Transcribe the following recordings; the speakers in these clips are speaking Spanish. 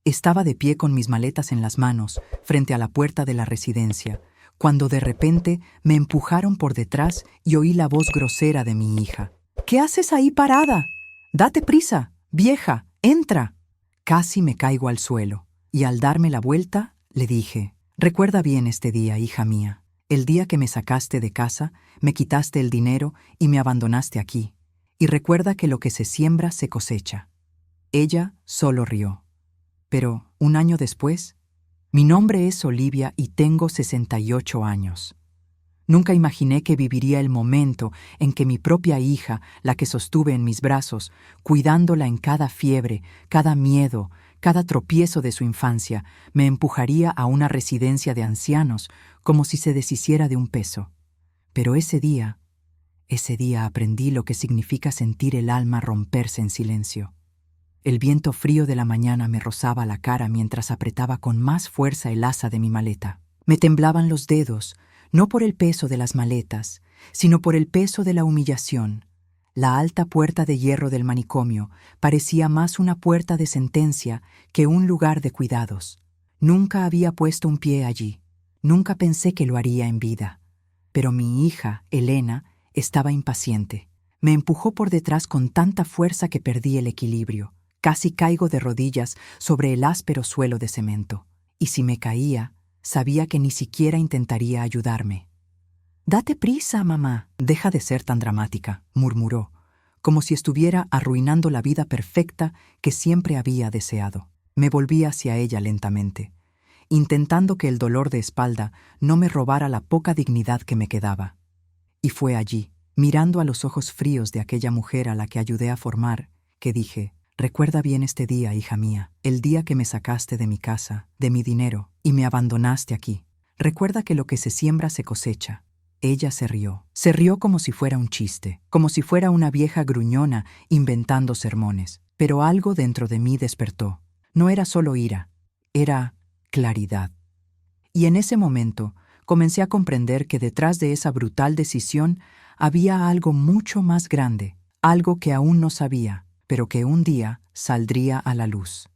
Estaba de pie con mis maletas en las manos, frente a la puerta de la residencia, cuando de repente me empujaron por detrás y oí la voz grosera de mi hija. «¿Qué haces ahí parada? Date prisa, vieja, entra». Casi me caigo al suelo, y al darme la vuelta, le dije: «Recuerda bien este día, hija mía. El día que me sacaste de casa, me quitaste el dinero y me abandonaste aquí. Y recuerda que lo que se siembra se cosecha». Ella solo rió. Pero, un año después, mi nombre es Olivia y tengo 68 años. Nunca imaginé que viviría el momento en que mi propia hija, la que sostuve en mis brazos, cuidándola en cada fiebre, cada miedo, cada tropiezo de su infancia, me empujaría a una residencia de ancianos como si se deshiciera de un peso. Pero ese día aprendí lo que significa sentir el alma romperse en silencio. El viento frío de la mañana me rozaba la cara mientras apretaba con más fuerza el asa de mi maleta. Me temblaban los dedos, no por el peso de las maletas, sino por el peso de la humillación. La alta puerta de hierro del manicomio parecía más una puerta de sentencia que un lugar de cuidados. Nunca había puesto un pie allí. Nunca pensé que lo haría en vida. Pero mi hija, Elena, estaba impaciente. Me empujó por detrás con tanta fuerza que perdí el equilibrio. Casi caigo de rodillas sobre el áspero suelo de cemento. Y si me caía, sabía que ni siquiera intentaría ayudarme. «Date prisa, mamá». «Deja de ser tan dramática», murmuró, como si estuviera arruinando la vida perfecta que siempre había deseado. Me volví hacia ella lentamente, intentando que el dolor de espalda no me robara la poca dignidad que me quedaba. Y fue allí, mirando a los ojos fríos de aquella mujer a la que ayudé a formar, que dije: «Recuerda bien este día, hija mía, el día que me sacaste de mi casa, de mi dinero, y me abandonaste aquí. Recuerda que lo que se siembra se cosecha». Ella se rió. Se rió como si fuera un chiste, como si fuera una vieja gruñona inventando sermones. Pero algo dentro de mí despertó. No era solo ira, era claridad. Y en ese momento comencé a comprender que detrás de esa brutal decisión había algo mucho más grande, algo que aún no sabía, pero que un día saldría a la luz.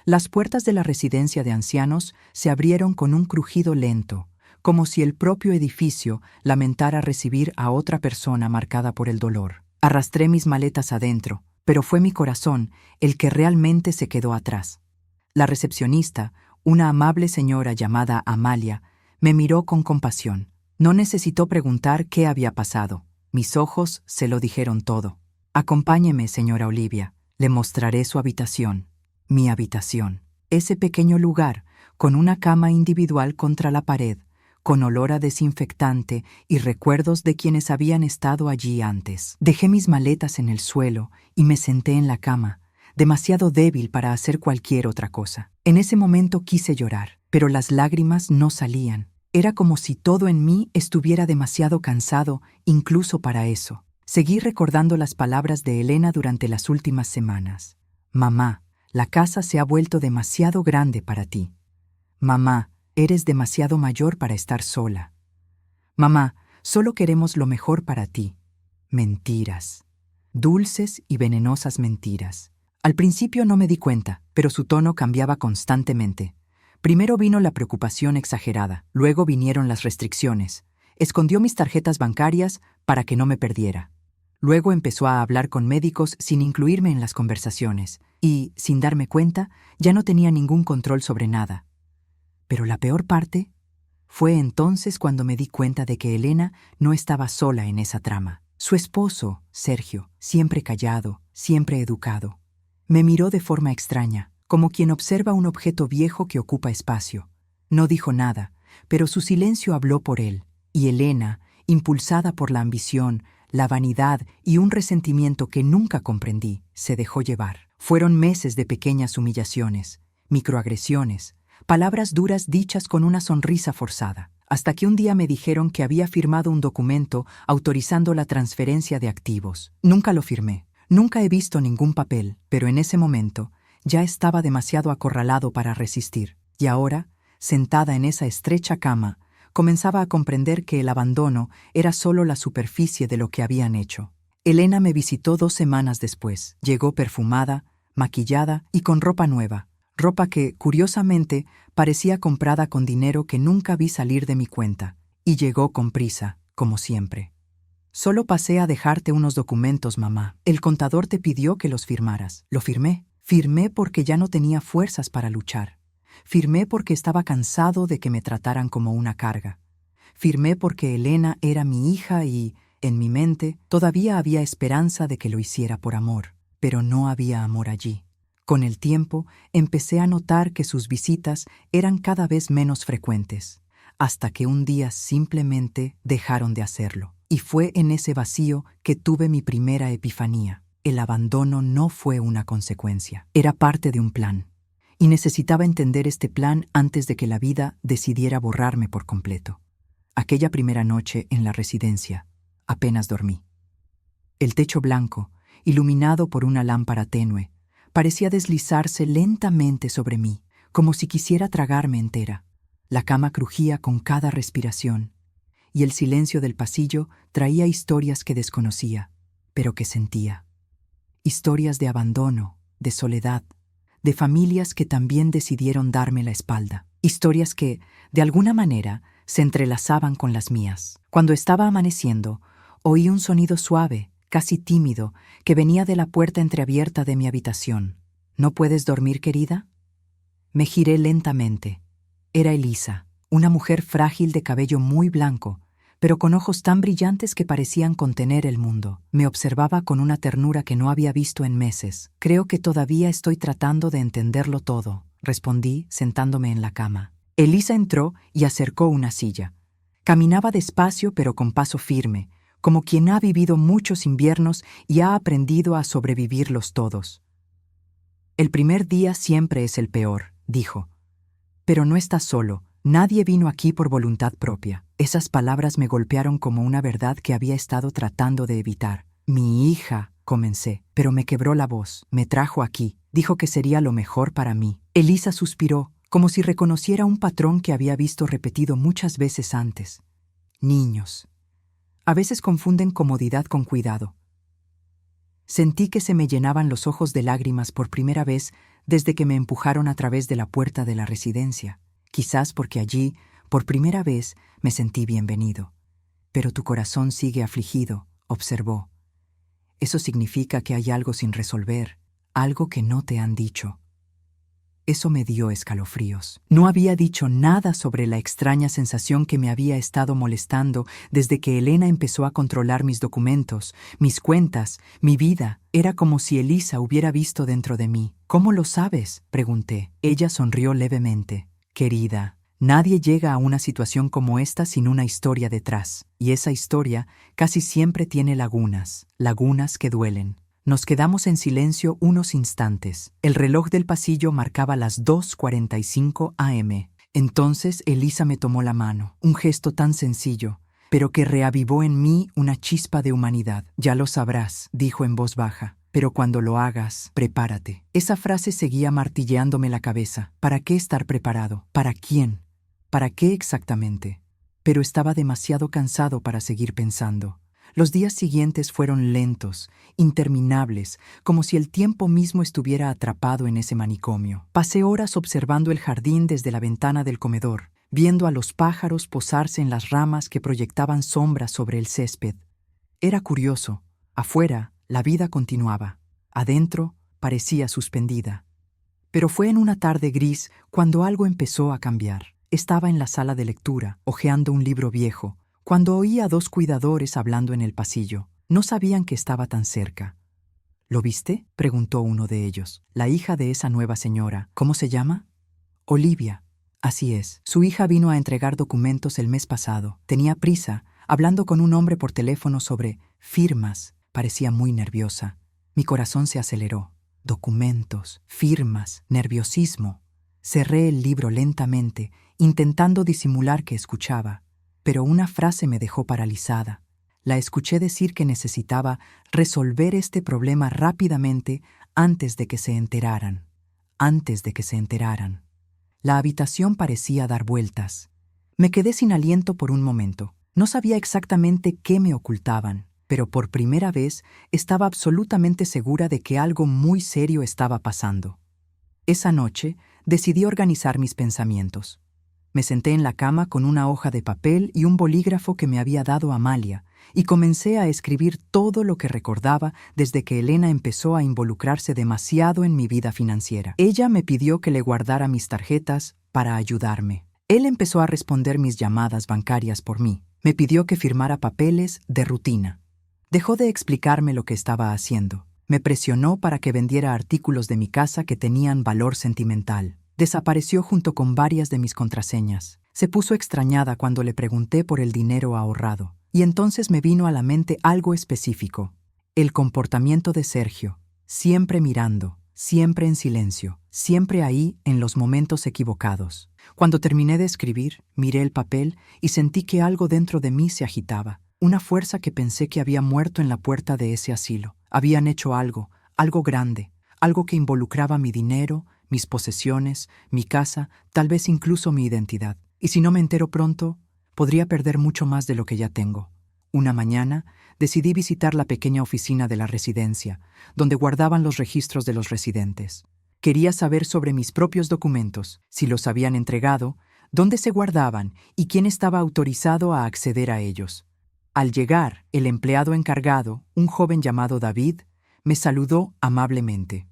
Las puertas de la residencia de ancianos se abrieron con un crujido lento, como si el propio edificio lamentara recibir a otra persona marcada por el dolor. Arrastré mis maletas adentro, pero fue mi corazón el que realmente se quedó atrás. La recepcionista, una amable señora llamada Amalia, me miró con compasión. No necesitó preguntar qué había pasado. Mis ojos se lo dijeron todo. «Acompáñeme, señora Olivia. Le mostraré su habitación». Mi habitación. Ese pequeño lugar, con una cama individual contra la pared, con olor a desinfectante y recuerdos de quienes habían estado allí antes. Dejé mis maletas en el suelo y me senté en la cama, demasiado débil para hacer cualquier otra cosa. En ese momento quise llorar, pero las lágrimas no salían. Era como si todo en mí estuviera demasiado cansado, incluso para eso. Seguí recordando las palabras de Elena durante las últimas semanas. «Mamá, la casa se ha vuelto demasiado grande para ti. Mamá, eres demasiado mayor para estar sola. Mamá, solo queremos lo mejor para ti». Mentiras. Dulces y venenosas mentiras. Al principio no me di cuenta, pero su tono cambiaba constantemente. Primero vino la preocupación exagerada, luego vinieron las restricciones. Escondió mis tarjetas bancarias para que no me perdiera. Luego empezó a hablar con médicos sin incluirme en las conversaciones, y, sin darme cuenta, ya no tenía ningún control sobre nada. Pero la peor parte fue entonces cuando me di cuenta de que Elena no estaba sola en esa trama. Su esposo, Sergio, siempre callado, siempre educado, me miró de forma extraña, como quien observa un objeto viejo que ocupa espacio. No dijo nada, pero su silencio habló por él, y Elena, impulsada por la ambición, la vanidad y un resentimiento que nunca comprendí, se dejó llevar. Fueron meses de pequeñas humillaciones, microagresiones, palabras duras dichas con una sonrisa forzada, hasta que un día me dijeron que había firmado un documento autorizando la transferencia de activos. Nunca lo firmé, nunca he visto ningún papel, pero en ese momento ya estaba demasiado acorralado para resistir, y ahora, sentada en esa estrecha cama, comenzaba a comprender que el abandono era solo la superficie de lo que habían hecho. Elena me visitó 2 semanas después. Llegó perfumada, maquillada y con ropa nueva. ropa que, curiosamente, parecía comprada con dinero que nunca vi salir de mi cuenta, y llegó con prisa, como siempre. Solo pasé a dejarte unos documentos, mamá. El contador te pidió que los firmaras. Lo firmé. Firmé porque ya no tenía fuerzas para luchar. Firmé porque estaba cansado de que me trataran como una carga. Firmé porque Elena era mi hija y, en mi mente, todavía había esperanza de que lo hiciera por amor, pero no había amor allí. Con el tiempo, empecé a notar que sus visitas eran cada vez menos frecuentes, hasta que un día simplemente dejaron de hacerlo. Y fue en ese vacío que tuve mi primera epifanía. El abandono no fue una consecuencia, era parte de un plan. Y necesitaba entender este plan antes de que la vida decidiera borrarme por completo. Aquella primera noche en la residencia, apenas dormí. El techo blanco, iluminado por una lámpara tenue, parecía deslizarse lentamente sobre mí, como si quisiera tragarme entera. La cama crujía con cada respiración, y el silencio del pasillo traía historias que desconocía, pero que sentía. Historias de abandono, de soledad, de familias que también decidieron darme la espalda. Historias que, de alguna manera, se entrelazaban con las mías. Cuando estaba amaneciendo, oí un sonido suave, casi tímido, que venía de la puerta entreabierta de mi habitación. ¿No puedes dormir, querida? Me giré lentamente. Era Elisa, una mujer frágil de cabello muy blanco, pero con ojos tan brillantes que parecían contener el mundo. Me observaba con una ternura que no había visto en meses. Creo que todavía estoy tratando de entenderlo todo, respondí, sentándome en la cama. Elisa entró y acercó una silla. Caminaba despacio pero con paso firme, como quien ha vivido muchos inviernos y ha aprendido a sobrevivirlos todos. El primer día siempre es el peor, dijo. Pero no estás solo. Nadie vino aquí por voluntad propia. Esas palabras me golpearon como una verdad que había estado tratando de evitar. Mi hija, comencé, pero me quebró la voz. Me trajo aquí. Dijo que sería lo mejor para mí. Elisa suspiró, como si reconociera un patrón que había visto repetido muchas veces antes. Niños. A veces confunden comodidad con cuidado. Sentí que se me llenaban los ojos de lágrimas por primera vez desde que me empujaron a través de la puerta de la residencia. Quizás porque allí, por primera vez, me sentí bienvenido. Pero tu corazón sigue afligido, observó. Eso significa que hay algo sin resolver, algo que no te han dicho. Eso me dio escalofríos. No había dicho nada sobre la extraña sensación que me había estado molestando desde que Elena empezó a controlar mis documentos, mis cuentas, mi vida. Era como si Elisa hubiera visto dentro de mí. ¿Cómo lo sabes?, pregunté. Ella sonrió levemente. Querida, nadie llega a una situación como esta sin una historia detrás, y esa historia casi siempre tiene lagunas que duelen. Nos quedamos en silencio unos instantes. El reloj del pasillo marcaba las 2:45 a.m. Entonces Elisa me tomó la mano, un gesto tan sencillo, pero que reavivó en mí una chispa de humanidad. Ya lo sabrás, dijo en voz baja. Pero cuando lo hagas, prepárate. Esa frase seguía martilleándome la cabeza. ¿Para qué estar preparado? ¿Para quién? ¿Para qué exactamente? Pero estaba demasiado cansado para seguir pensando. Los días siguientes fueron lentos, interminables, como si el tiempo mismo estuviera atrapado en ese manicomio. Pasé horas observando el jardín desde la ventana del comedor, viendo a los pájaros posarse en las ramas que proyectaban sombras sobre el césped. Era curioso. Afuera, la vida continuaba. Adentro, parecía suspendida. Pero fue en una tarde gris cuando algo empezó a cambiar. Estaba en la sala de lectura, hojeando un libro viejo, cuando oí a 2 cuidadores hablando en el pasillo. No sabían que estaba tan cerca. ¿Lo viste?, preguntó uno de ellos. La hija de esa nueva señora. ¿Cómo se llama? Olivia. Así es. Su hija vino a entregar documentos el mes pasado. Tenía prisa, hablando con un hombre por teléfono sobre firmas. Parecía muy nerviosa. Mi corazón se aceleró. Documentos, firmas, nerviosismo. Cerré el libro lentamente, intentando disimular que escuchaba. Pero una frase me dejó paralizada. La escuché decir que necesitaba resolver este problema rápidamente antes de que se enteraran. Antes de que se enteraran. La habitación parecía dar vueltas. Me quedé sin aliento por un momento. No sabía exactamente qué me ocultaban, pero por primera vez estaba absolutamente segura de que algo muy serio estaba pasando. Esa noche decidí organizar mis pensamientos. Me senté en la cama con una hoja de papel y un bolígrafo que me había dado Amalia, y comencé a escribir todo lo que recordaba desde que Elena empezó a involucrarse demasiado en mi vida financiera. Ella me pidió que le guardara mis tarjetas para ayudarme. Él empezó a responder mis llamadas bancarias por mí. Me pidió que firmara papeles de rutina. Dejó de explicarme lo que estaba haciendo. Me presionó para que vendiera artículos de mi casa que tenían valor sentimental. Desapareció junto con varias de mis contraseñas. Se puso extrañada cuando le pregunté por el dinero ahorrado. Y entonces me vino a la mente algo específico. El comportamiento de Sergio. Siempre mirando, siempre en silencio, siempre ahí en los momentos equivocados. Cuando terminé de escribir, miré el papel y sentí que algo dentro de mí se agitaba. Una fuerza que pensé que había muerto en la puerta de ese asilo. Habían hecho algo grande, algo que involucraba mi dinero, mis posesiones, mi casa, tal vez incluso mi identidad. Y si no me entero pronto, podría perder mucho más de lo que ya tengo. Una mañana, decidí visitar la pequeña oficina de la residencia, donde guardaban los registros de los residentes. Quería saber sobre mis propios documentos, si los habían entregado, dónde se guardaban y quién estaba autorizado a acceder a ellos. Al llegar, el empleado encargado, un joven llamado David, me saludó amablemente.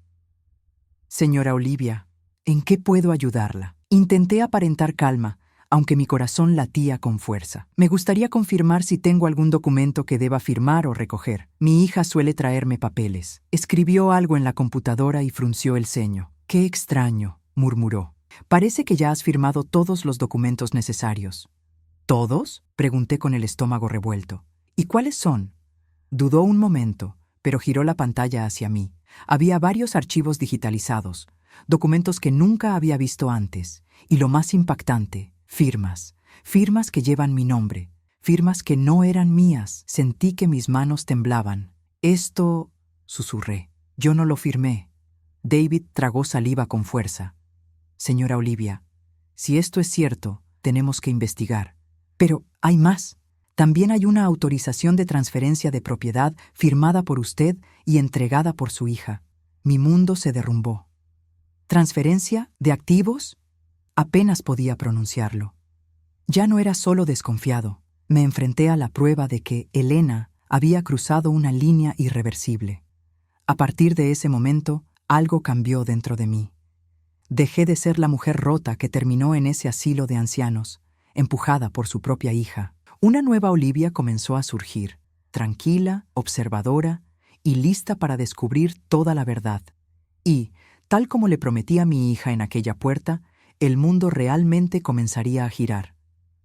«Señora Olivia, ¿en qué puedo ayudarla?». Intenté aparentar calma, aunque mi corazón latía con fuerza. «Me gustaría confirmar si tengo algún documento que deba firmar o recoger. Mi hija suele traerme papeles». Escribió algo en la computadora y frunció el ceño. «Qué extraño», murmuró. «Parece que ya has firmado todos los documentos necesarios». «¿Todos?», pregunté con el estómago revuelto. «¿Y cuáles son?». Dudó un momento, pero giró la pantalla hacia mí. Había varios archivos digitalizados, documentos que nunca había visto antes, y lo más impactante, firmas que llevan mi nombre, firmas que no eran mías. Sentí que mis manos temblaban. «Esto», susurré, «yo no lo firmé». David tragó saliva con fuerza. «Señora Olivia, si esto es cierto, tenemos que investigar». «Pero hay más. También hay una autorización de transferencia de propiedad firmada por usted y entregada por su hija». Mi mundo se derrumbó. ¿Transferencia de activos? Apenas podía pronunciarlo. Ya no era solo desconfiado. Me enfrenté a la prueba de que Elena había cruzado una línea irreversible. A partir de ese momento, algo cambió dentro de mí. Dejé de ser la mujer rota que terminó en ese asilo de ancianos, empujada por su propia hija. Una nueva Olivia comenzó a surgir, tranquila, observadora y lista para descubrir toda la verdad. Y, tal como le prometí a mi hija en aquella puerta, el mundo realmente comenzaría a girar.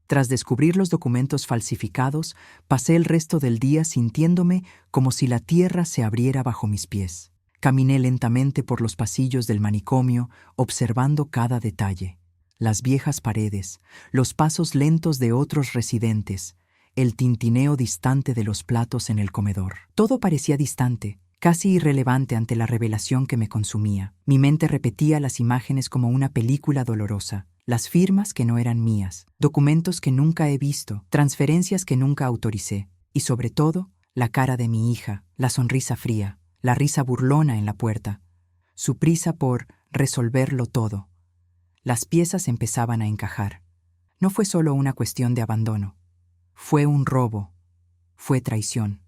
Tras descubrir los documentos falsificados, pasé el resto del día sintiéndome como si la tierra se abriera bajo mis pies. Caminé lentamente por los pasillos del manicomio, observando cada detalle. Las viejas paredes, los pasos lentos de otros residentes, el tintineo distante de los platos en el comedor. Todo parecía distante, casi irrelevante ante la revelación que me consumía. Mi mente repetía las imágenes como una película dolorosa, las firmas que no eran mías, documentos que nunca he visto, transferencias que nunca autoricé, y sobre todo, la cara de mi hija, la sonrisa fría, la risa burlona en la puerta, su prisa por resolverlo todo. Las piezas empezaban a encajar. No fue solo una cuestión de abandono. Fue un robo. Fue traición.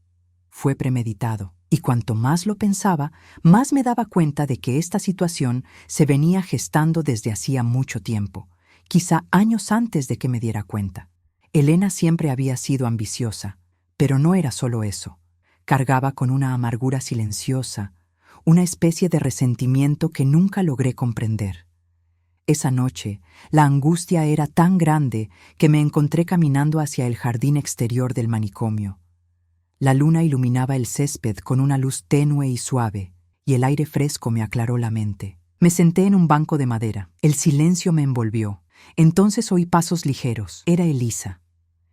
Fue premeditado. Y cuanto más lo pensaba, más me daba cuenta de que esta situación se venía gestando desde hacía mucho tiempo, quizá años antes de que me diera cuenta. Elena siempre había sido ambiciosa, pero no era solo eso. Cargaba con una amargura silenciosa, una especie de resentimiento que nunca logré comprender. Esa noche, la angustia era tan grande que me encontré caminando hacia el jardín exterior del manicomio. La luna iluminaba el césped con una luz tenue y suave, y el aire fresco me aclaró la mente. Me senté en un banco de madera. El silencio me envolvió. Entonces oí pasos ligeros. Era Elisa.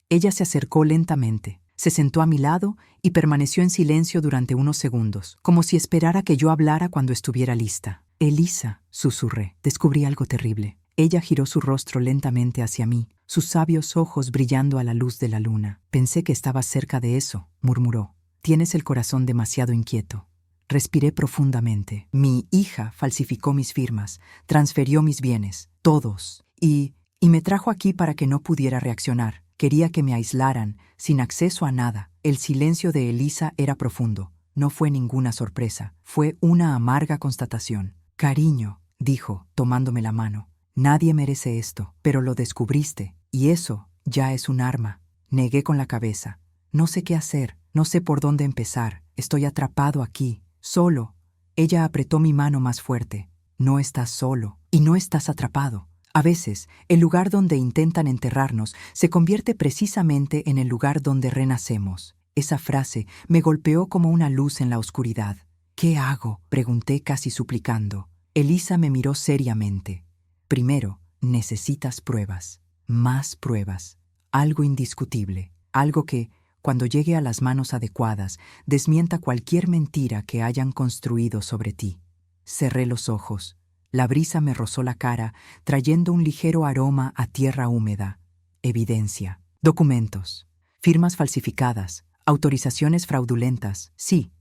Ella se acercó lentamente, se sentó a mi lado y permaneció en silencio durante unos segundos, como si esperara que yo hablara cuando estuviera lista. «Elisa», susurré, descubrí algo terrible. Ella giró su rostro lentamente hacia mí, sus sabios ojos brillando a la luz de la luna. «Pensé que estabas cerca de eso», murmuró. «Tienes el corazón demasiado inquieto». Respiré profundamente. Mi hija falsificó mis firmas, transfirió mis bienes, todos, y me trajo aquí para que no pudiera reaccionar. Quería que me aislaran, sin acceso a nada. El silencio de Elisa era profundo. No fue ninguna sorpresa, fue una amarga constatación. Cariño, dijo, tomándome la mano. Nadie merece esto, pero lo descubriste, y eso ya es un arma. Negué con la cabeza. No sé qué hacer, no sé por dónde empezar. Estoy atrapado aquí, solo. Ella apretó mi mano más fuerte. No estás solo, y no estás atrapado. A veces, el lugar donde intentan enterrarnos se convierte precisamente en el lugar donde renacemos. Esa frase me golpeó como una luz en la oscuridad. ¿Qué hago?, pregunté casi suplicando. Elisa me miró seriamente. Primero, necesitas pruebas, más pruebas, algo indiscutible, algo que, cuando llegue a las manos adecuadas, desmienta cualquier mentira que hayan construido sobre ti. Cerré los ojos. La brisa me rozó la cara, trayendo un ligero aroma a tierra húmeda. Evidencia. Documentos. Firmas falsificadas. Autorizaciones fraudulentas. Sí,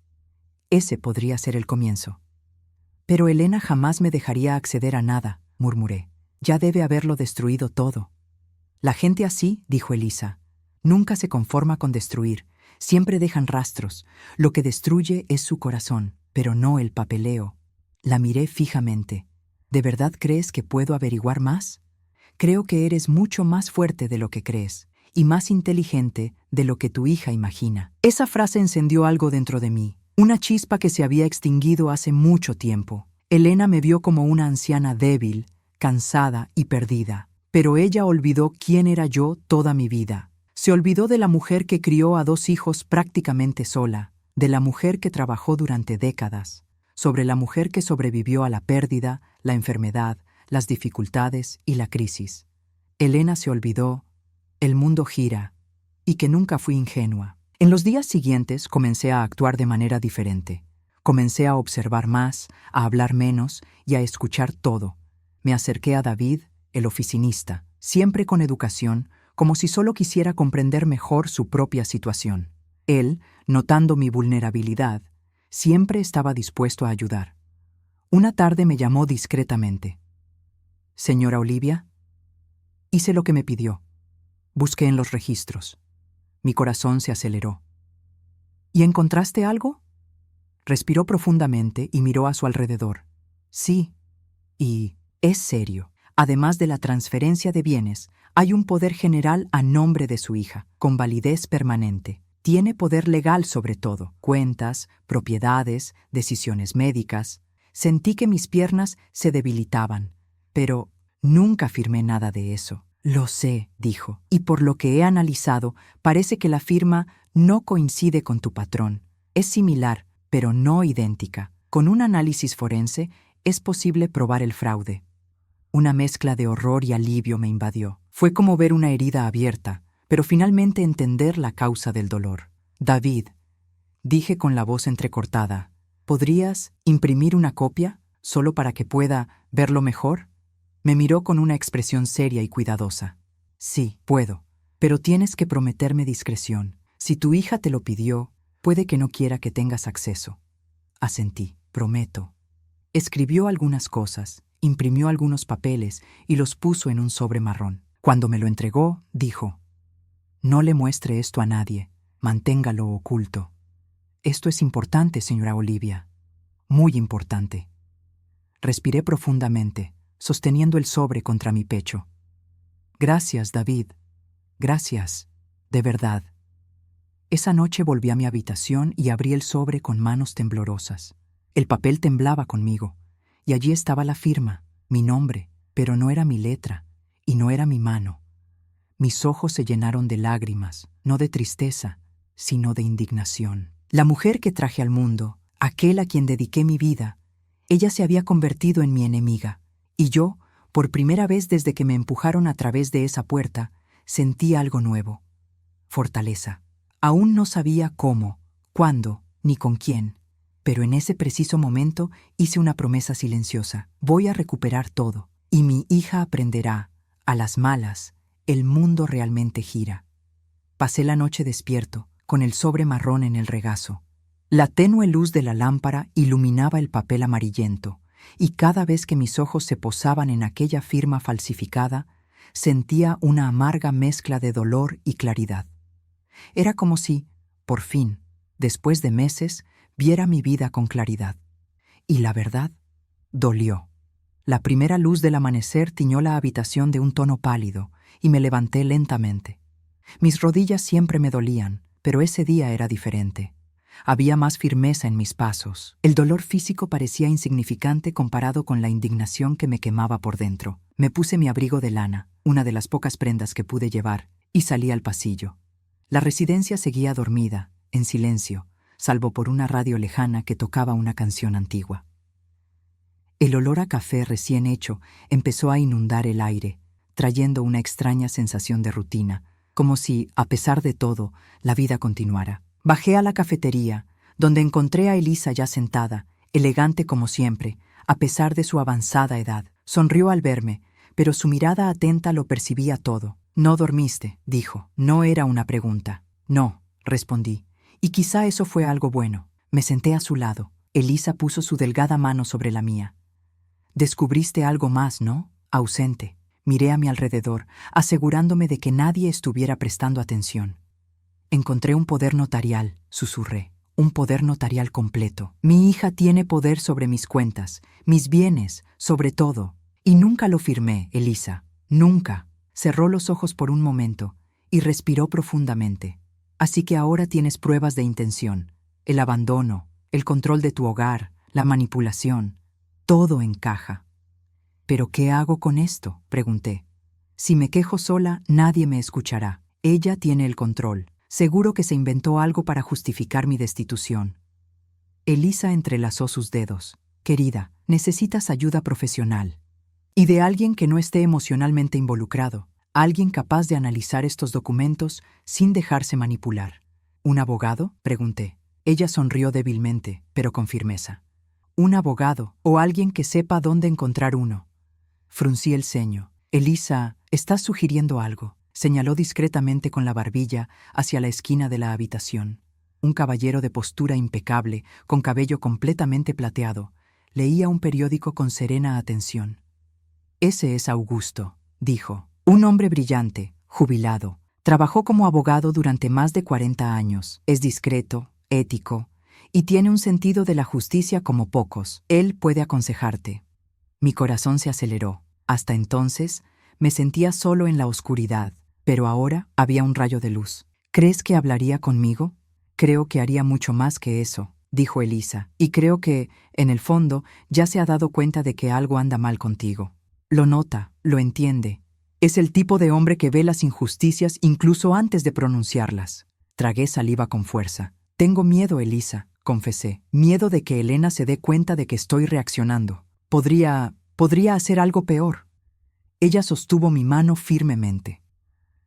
ese podría ser el comienzo. Pero Elena jamás me dejaría acceder a nada, murmuré. Ya debe haberlo destruido todo. La gente así, dijo Elisa, nunca se conforma con destruir. Siempre dejan rastros. Lo que destruye es su corazón, pero no el papeleo. La miré fijamente. ¿De verdad crees que puedo averiguar más? Creo que eres mucho más fuerte de lo que crees, y más inteligente de lo que tu hija imagina. Esa frase encendió algo dentro de mí, una chispa que se había extinguido hace mucho tiempo. Elena me vio como una anciana débil, cansada y perdida, pero ella olvidó quién era yo toda mi vida. Se olvidó de la mujer que crió a 2 hijos prácticamente sola, de la mujer que trabajó durante décadas, sobre la mujer que sobrevivió a la pérdida, la enfermedad, las dificultades y la crisis. Elena se olvidó, el mundo gira, y que nunca fui ingenua. En los días siguientes comencé a actuar de manera diferente. Comencé a observar más, a hablar menos y a escuchar todo. Me acerqué a David, el oficinista, siempre con educación, como si solo quisiera comprender mejor su propia situación. Él, notando mi vulnerabilidad, siempre estaba dispuesto a ayudar. Una tarde me llamó discretamente. «Señora Olivia». Hice lo que me pidió. Busqué en los registros. Mi corazón se aceleró. «¿Y encontraste algo?». Respiró profundamente y miró a su alrededor. «Sí. Y es serio. Además de la transferencia de bienes, hay un poder general a nombre de su hija, con validez permanente. Tiene poder legal sobre todo, cuentas, propiedades, decisiones médicas». Sentí que mis piernas se debilitaban, pero nunca firmé nada de eso. «Lo sé», dijo, «y por lo que he analizado, parece que la firma no coincide con tu patrón. Es similar, pero no idéntica. Con un análisis forense es posible probar el fraude». Una mezcla de horror y alivio me invadió. Fue como ver una herida abierta, pero finalmente entender la causa del dolor. «David», dije con la voz entrecortada, «¿podrías imprimir una copia, solo para que pueda verlo mejor?». Me miró con una expresión seria y cuidadosa. «Sí, puedo, pero tienes que prometerme discreción. Si tu hija te lo pidió, puede que no quiera que tengas acceso». Asentí. «Prometo». Escribió algunas cosas, imprimió algunos papeles y los puso en un sobre marrón. Cuando me lo entregó, dijo: «No le muestre esto a nadie, manténgalo oculto. Esto es importante, señora Olivia, muy importante». Respiré profundamente, sosteniendo el sobre contra mi pecho. «Gracias, David. Gracias, de verdad». Esa noche volví a mi habitación y abrí el sobre con manos temblorosas. El papel temblaba conmigo, y allí estaba la firma, mi nombre, pero no era mi letra, y no era mi mano. Mis ojos se llenaron de lágrimas, no de tristeza, sino de indignación. La mujer que traje al mundo, aquel a quien dediqué mi vida, ella se había convertido en mi enemiga, y yo, por primera vez desde que me empujaron a través de esa puerta, sentí algo nuevo: fortaleza. Aún no sabía cómo, cuándo, ni con quién, pero en ese preciso momento hice una promesa silenciosa: voy a recuperar todo, y mi hija aprenderá, a las malas, el mundo realmente gira. Pasé la noche despierto, con el sobre marrón en el regazo. La tenue luz de la lámpara iluminaba el papel amarillento, y cada vez que mis ojos se posaban en aquella firma falsificada, sentía una amarga mezcla de dolor y claridad. Era como si, por fin, después de meses, viera mi vida con claridad. Y la verdad, dolió. La primera luz del amanecer tiñó la habitación de un tono pálido, y me levanté lentamente. Mis rodillas siempre me dolían, pero ese día era diferente. Había más firmeza en mis pasos. El dolor físico parecía insignificante comparado con la indignación que me quemaba por dentro. Me puse mi abrigo de lana, una de las pocas prendas que pude llevar, y salí al pasillo. La residencia seguía dormida, en silencio, salvo por una radio lejana que tocaba una canción antigua. El olor a café recién hecho empezó a inundar el aire, trayendo una extraña sensación de rutina, como si, a pesar de todo, la vida continuara. Bajé a la cafetería, donde encontré a Elisa ya sentada, elegante como siempre, a pesar de su avanzada edad. Sonrió al verme, pero su mirada atenta lo percibía todo. «¿No dormiste?», dijo. No era una pregunta. «No», respondí, y quizá eso fue algo bueno. Me senté a su lado. Elisa puso su delgada mano sobre la mía. «Descubriste algo más, ¿no?», ausente. Miré a mi alrededor, asegurándome de que nadie estuviera prestando atención. «Encontré un poder notarial», susurré. «Un poder notarial completo. Mi hija tiene poder sobre mis cuentas, mis bienes, sobre todo. Y nunca lo firmé, Elisa. Nunca». Cerró los ojos por un momento y respiró profundamente. «Así que ahora tienes pruebas de intención. El abandono, el control de tu hogar, la manipulación. Todo encaja». «¿Pero qué hago con esto?», pregunté. «Si me quejo sola, nadie me escuchará. Ella tiene el control. Seguro que se inventó algo para justificar mi destitución». Elisa entrelazó sus dedos. «Querida, necesitas ayuda profesional. Y de alguien que no esté emocionalmente involucrado. Alguien capaz de analizar estos documentos sin dejarse manipular». «¿Un abogado?», pregunté. Ella sonrió débilmente, pero con firmeza. «Un abogado, o alguien que sepa dónde encontrar uno». Fruncí el ceño. «Elisa, estás sugiriendo algo», señaló discretamente con la barbilla hacia la esquina de la habitación. Un caballero de postura impecable, con cabello completamente plateado, leía un periódico con serena atención. «Ese es Augusto», dijo. «Un hombre brillante, jubilado. Trabajó como abogado durante más de 40 años. Es discreto, ético, y tiene un sentido de la justicia como pocos. Él puede aconsejarte». Mi corazón se aceleró. Hasta entonces me sentía solo en la oscuridad, pero ahora había un rayo de luz. «¿Crees que hablaría conmigo?». «Creo que haría mucho más que eso», dijo Elisa, «y creo que, en el fondo, ya se ha dado cuenta de que algo anda mal contigo. Lo nota, lo entiende. Es el tipo de hombre que ve las injusticias incluso antes de pronunciarlas». Tragué saliva con fuerza. «Tengo miedo, Elisa», confesé. «Miedo de que Elena se dé cuenta de que estoy reaccionando. Podría hacer algo peor». Ella sostuvo mi mano firmemente.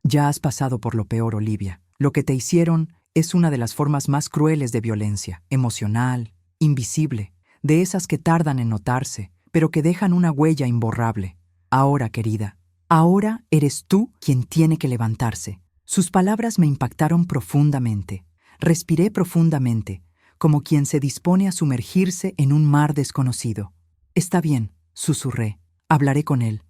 «Ya has pasado por lo peor, Olivia. Lo que te hicieron es una de las formas más crueles de violencia, emocional, invisible, de esas que tardan en notarse, pero que dejan una huella imborrable. Ahora, querida, ahora eres tú quien tiene que levantarse». Sus palabras me impactaron profundamente. Respiré profundamente, como quien se dispone a sumergirse en un mar desconocido. «Está bien», susurré. «Hablaré con él».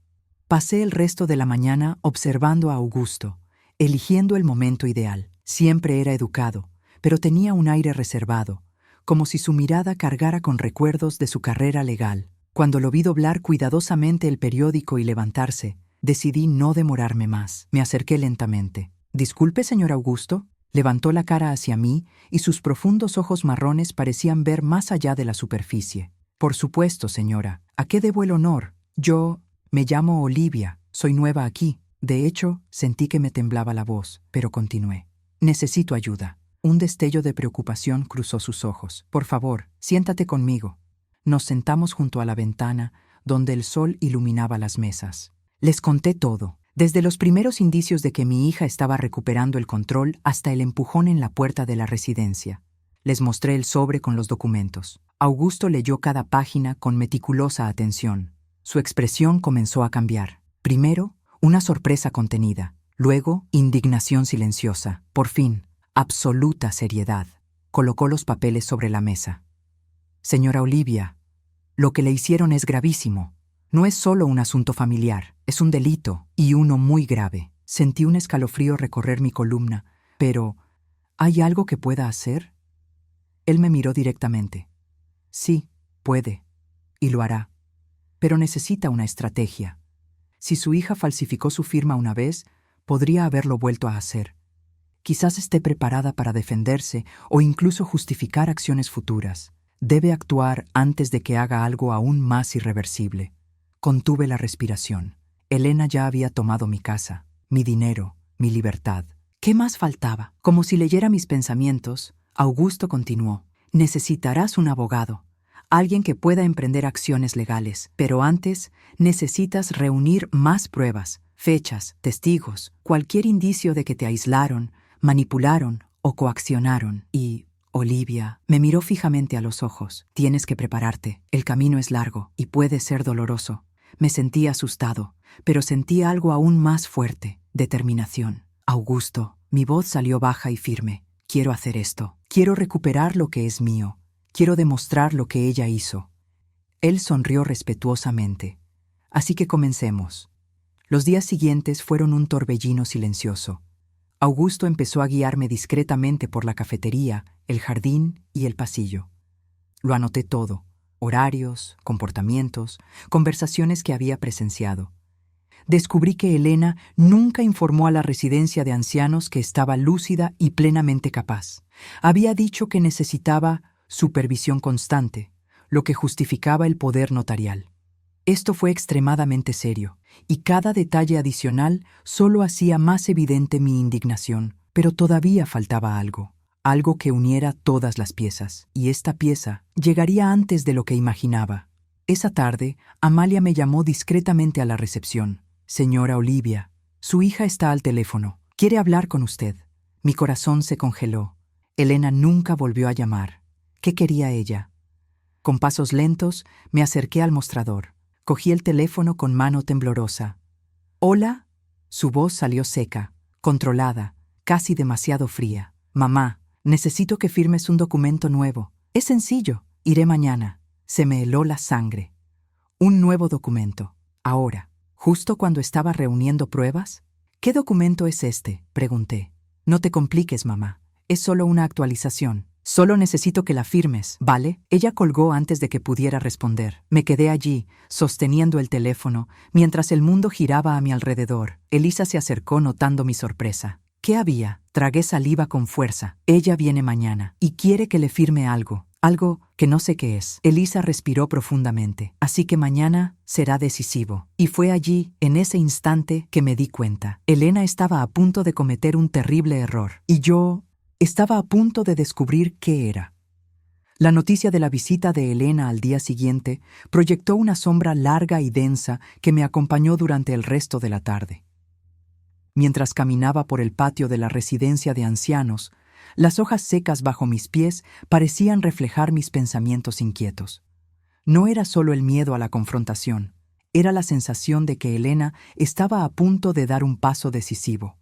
Pasé el resto de la mañana observando a Augusto, eligiendo el momento ideal. Siempre era educado, pero tenía un aire reservado, como si su mirada cargara con recuerdos de su carrera legal. Cuando lo vi doblar cuidadosamente el periódico y levantarse, decidí no demorarme más. Me acerqué lentamente. «Disculpe, señor Augusto». Levantó la cara hacia mí y sus profundos ojos marrones parecían ver más allá de la superficie. «Por supuesto, señora. ¿A qué debo el honor? Yo me llamo Olivia. Soy nueva aquí». De hecho, sentí que me temblaba la voz, pero continué. «Necesito ayuda». Un destello de preocupación cruzó sus ojos. «Por favor, siéntate conmigo». Nos sentamos junto a la ventana, donde el sol iluminaba las mesas. Les conté todo, desde los primeros indicios de que mi hija estaba recuperando el control hasta el empujón en la puerta de la residencia. Les mostré el sobre con los documentos. Augusto leyó cada página con meticulosa atención. Su expresión comenzó a cambiar. Primero, una sorpresa contenida. Luego, indignación silenciosa. Por fin, absoluta seriedad. Colocó los papeles sobre la mesa. Señora Olivia, lo que le hicieron es gravísimo. No es solo un asunto familiar, es un delito, y uno muy grave. Sentí un escalofrío recorrer mi columna. Pero, ¿hay algo que pueda hacer? Él me miró directamente. Sí, puede, y lo hará. Pero necesita una estrategia. Si su hija falsificó su firma una vez, podría haberlo vuelto a hacer. Quizás esté preparada para defenderse o incluso justificar acciones futuras. Debe actuar antes de que haga algo aún más irreversible. Contuve la respiración. Elena ya había tomado mi casa, mi dinero, mi libertad. ¿Qué más faltaba? Como si leyera mis pensamientos, Augusto continuó. Necesitarás un abogado, alguien que pueda emprender acciones legales, pero antes necesitas reunir más pruebas, fechas, testigos, cualquier indicio de que te aislaron, manipularon o coaccionaron. Y, Olivia, me miró fijamente a los ojos. Tienes que prepararte. El camino es largo y puede ser doloroso. Me sentí asustado, pero sentí algo aún más fuerte, determinación. Augusto, mi voz salió baja y firme. Quiero hacer esto. Quiero recuperar lo que es mío. Quiero demostrar lo que ella hizo. Él sonrió respetuosamente. Así que comencemos. Los días siguientes fueron un torbellino silencioso. Augusto empezó a guiarme discretamente por la cafetería, el jardín y el pasillo. Lo anoté todo: horarios, comportamientos, conversaciones que había presenciado. Descubrí que Elena nunca informó a la residencia de ancianos que estaba lúcida y plenamente capaz. Había dicho que necesitaba supervisión constante, lo que justificaba el poder notarial. Esto fue extremadamente serio, y cada detalle adicional solo hacía más evidente mi indignación. Pero todavía faltaba algo que uniera todas las piezas, y esta pieza llegaría antes de lo que imaginaba. Esa tarde, Amalia me llamó discretamente a la recepción. Señora Olivia, su hija está al teléfono. Quiere hablar con usted. Mi corazón se congeló. Elena nunca volvió a llamar. ¿Qué quería ella? Con pasos lentos, me acerqué al mostrador. Cogí el teléfono con mano temblorosa. «¿Hola?» Su voz salió seca, controlada, casi demasiado fría. «Mamá, necesito que firmes un documento nuevo. Es sencillo. Iré mañana». Se me heló la sangre. Un nuevo documento. Ahora, justo cuando estaba reuniendo pruebas. «¿Qué documento es este?», pregunté. «No te compliques, mamá. Es solo una actualización. Solo necesito que la firmes, ¿vale?» Ella colgó antes de que pudiera responder. Me quedé allí, sosteniendo el teléfono, mientras el mundo giraba a mi alrededor. Elisa se acercó notando mi sorpresa. ¿Qué había? Tragué saliva con fuerza. Ella viene mañana y quiere que le firme algo que no sé qué es. Elisa respiró profundamente. Así que mañana será decisivo. Y fue allí, en ese instante, que me di cuenta. Elena estaba a punto de cometer un terrible error. Y yo estaba a punto de descubrir qué era. La noticia de la visita de Elena al día siguiente proyectó una sombra larga y densa que me acompañó durante el resto de la tarde. Mientras caminaba por el patio de la residencia de ancianos, las hojas secas bajo mis pies parecían reflejar mis pensamientos inquietos. No era solo el miedo a la confrontación, era la sensación de que Elena estaba a punto de dar un paso decisivo.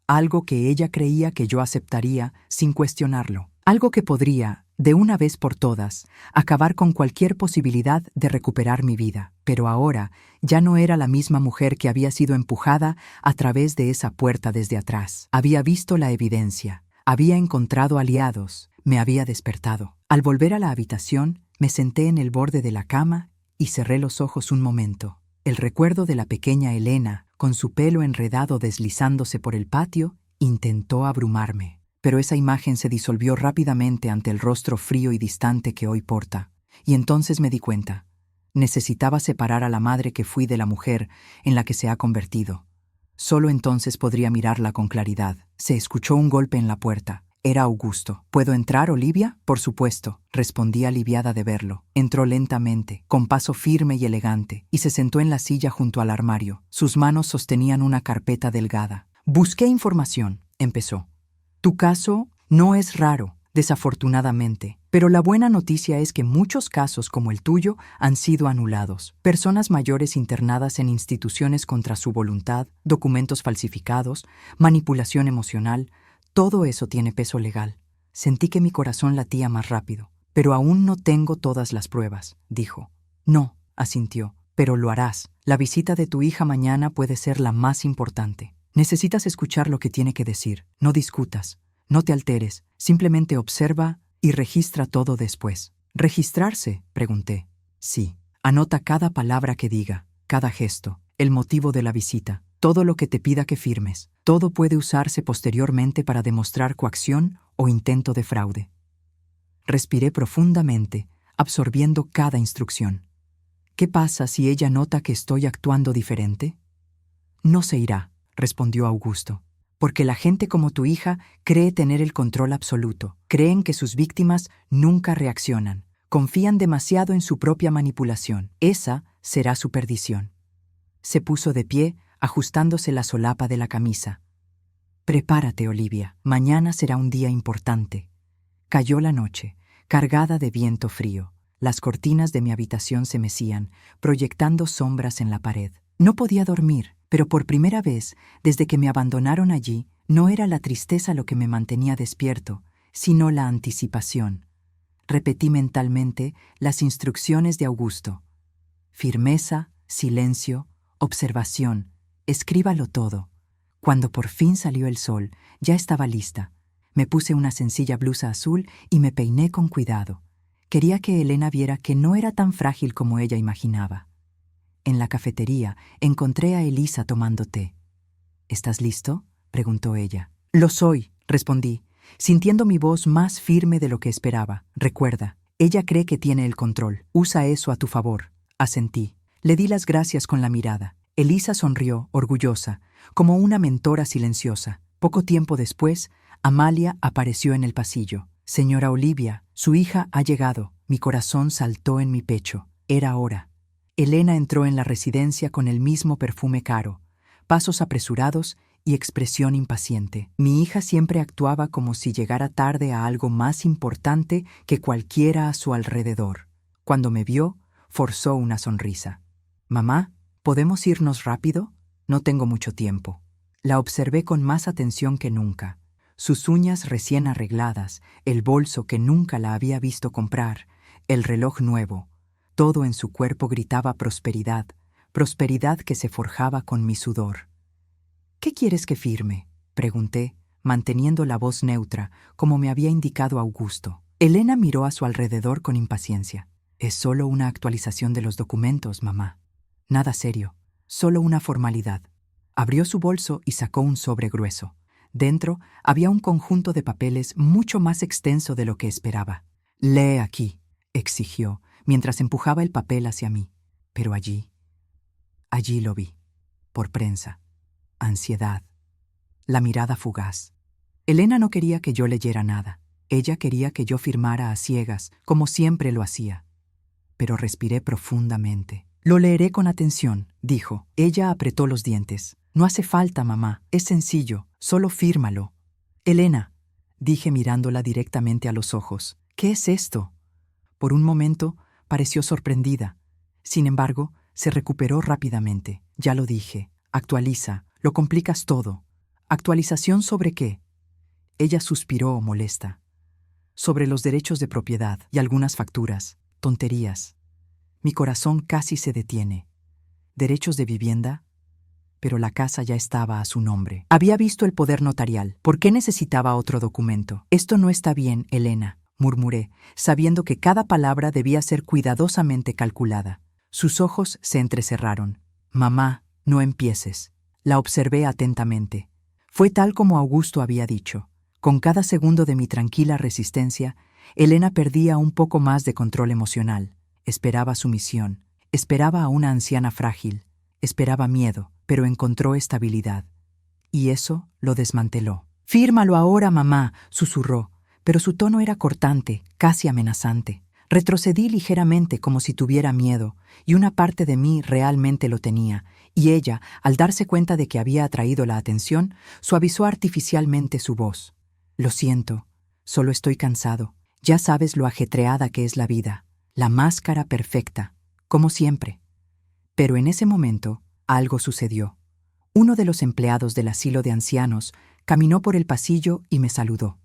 Algo que ella creía que yo aceptaría sin cuestionarlo. Algo que podría, de una vez por todas, acabar con cualquier posibilidad de recuperar mi vida. Pero ahora ya no era la misma mujer que había sido empujada a través de esa puerta desde atrás. Había visto la evidencia, había encontrado aliados, me había despertado. Al volver a la habitación, me senté en el borde de la cama y cerré los ojos un momento. El recuerdo de la pequeña Elena, con su pelo enredado deslizándose por el patio, intentó abrumarme. Pero esa imagen se disolvió rápidamente ante el rostro frío y distante que hoy porta. Y entonces me di cuenta. Necesitaba separar a la madre que fui de la mujer en la que se ha convertido. Solo entonces podría mirarla con claridad. Se escuchó un golpe en la puerta. Era Augusto. «¿Puedo entrar, Olivia?» «Por supuesto», respondí aliviada de verlo. Entró lentamente, con paso firme y elegante, y se sentó en la silla junto al armario. Sus manos sostenían una carpeta delgada. «Busqué información», empezó. «Tu caso no es raro, desafortunadamente, pero la buena noticia es que muchos casos como el tuyo han sido anulados. Personas mayores internadas en instituciones contra su voluntad, documentos falsificados, manipulación emocional, todo eso tiene peso legal. Sentí que mi corazón latía más rápido. Pero aún no tengo todas las pruebas, dijo. No, asintió, pero lo harás. La visita de tu hija mañana puede ser la más importante. Necesitas escuchar lo que tiene que decir. No discutas, no te alteres, simplemente observa y registra todo después. ¿Registrarse?, pregunté. Sí. Anota cada palabra que diga, cada gesto, el motivo de la visita, todo lo que te pida que firmes. Todo puede usarse posteriormente para demostrar coacción o intento de fraude. Respiré profundamente, absorbiendo cada instrucción. ¿Qué pasa si ella nota que estoy actuando diferente? No se irá, respondió Augusto, porque la gente como tu hija cree tener el control absoluto. Creen que sus víctimas nunca reaccionan. Confían demasiado en su propia manipulación. Esa será su perdición. Se puso de pie, ajustándose la solapa de la camisa. Prepárate, Olivia. Mañana será un día importante. Cayó la noche, cargada de viento frío. Las cortinas de mi habitación se mecían, proyectando sombras en la pared. No podía dormir, pero por primera vez, desde que me abandonaron allí, no era la tristeza lo que me mantenía despierto, sino la anticipación. Repetí mentalmente las instrucciones de Augusto. Firmeza, silencio, observación, escríbalo todo. Cuando por fin salió el sol, ya estaba lista. Me puse una sencilla blusa azul y me peiné con cuidado. Quería que Elena viera que no era tan frágil como ella imaginaba. En la cafetería encontré a Elisa tomando té. ¿Estás listo?, preguntó ella. Lo soy, respondí, sintiendo mi voz más firme de lo que esperaba. Recuerda, ella cree que tiene el control. Usa eso a tu favor. Asentí. Le di las gracias con la mirada. Elisa sonrió, orgullosa, como una mentora silenciosa. Poco tiempo después, Amalia apareció en el pasillo. Señora Olivia, su hija ha llegado. Mi corazón saltó en mi pecho. Era hora. Elena entró en la residencia con el mismo perfume caro, pasos apresurados y expresión impaciente. Mi hija siempre actuaba como si llegara tarde a algo más importante que cualquiera a su alrededor. Cuando me vio, forzó una sonrisa. «Mamá, ¿podemos irnos rápido? No tengo mucho tiempo». La observé con más atención que nunca. Sus uñas recién arregladas, el bolso que nunca la había visto comprar, el reloj nuevo. Todo en su cuerpo gritaba prosperidad, prosperidad que se forjaba con mi sudor. «¿Qué quieres que firme?», pregunté, manteniendo la voz neutra, como me había indicado Augusto. Elena miró a su alrededor con impaciencia. «Es solo una actualización de los documentos, mamá. Nada serio, solo una formalidad». Abrió su bolso y sacó un sobre grueso. Dentro había un conjunto de papeles mucho más extenso de lo que esperaba. «Lee aquí», exigió, mientras empujaba el papel hacia mí. Pero allí lo vi, por prensa. Ansiedad. La mirada fugaz. Elena no quería que yo leyera nada. Ella quería que yo firmara a ciegas, como siempre lo hacía. Pero respiré profundamente. «Lo leeré con atención», dijo. Ella apretó los dientes. «No hace falta, mamá. Es sencillo. Solo fírmalo». «Elena», dije mirándola directamente a los ojos. «¿Qué es esto?». Por un momento pareció sorprendida. Sin embargo, se recuperó rápidamente. «Ya lo dije. Actualiza. Lo complicas todo». «¿Actualización sobre qué?». Ella suspiró, molesta. «Sobre los derechos de propiedad y algunas facturas. Tonterías». Mi corazón casi se detiene. ¿Derechos de vivienda? Pero la casa ya estaba a su nombre. Había visto el poder notarial. ¿Por qué necesitaba otro documento? «Esto no está bien, Elena», murmuré, sabiendo que cada palabra debía ser cuidadosamente calculada. Sus ojos se entrecerraron. «Mamá, no empieces». La observé atentamente. Fue tal como Augusto había dicho. Con cada segundo de mi tranquila resistencia, Elena perdía un poco más de control emocional. Esperaba sumisión, esperaba a una anciana frágil, esperaba miedo, pero encontró estabilidad. Y eso lo desmanteló. «Fírmalo ahora, mamá», susurró, pero su tono era cortante, casi amenazante. Retrocedí ligeramente como si tuviera miedo, y una parte de mí realmente lo tenía, y ella, al darse cuenta de que había atraído la atención, suavizó artificialmente su voz. «Lo siento, solo estoy cansado. Ya sabes lo ajetreada que es la vida. La máscara perfecta, como siempre». Pero en ese momento, algo sucedió. Uno de los empleados del asilo de ancianos caminó por el pasillo y me saludó.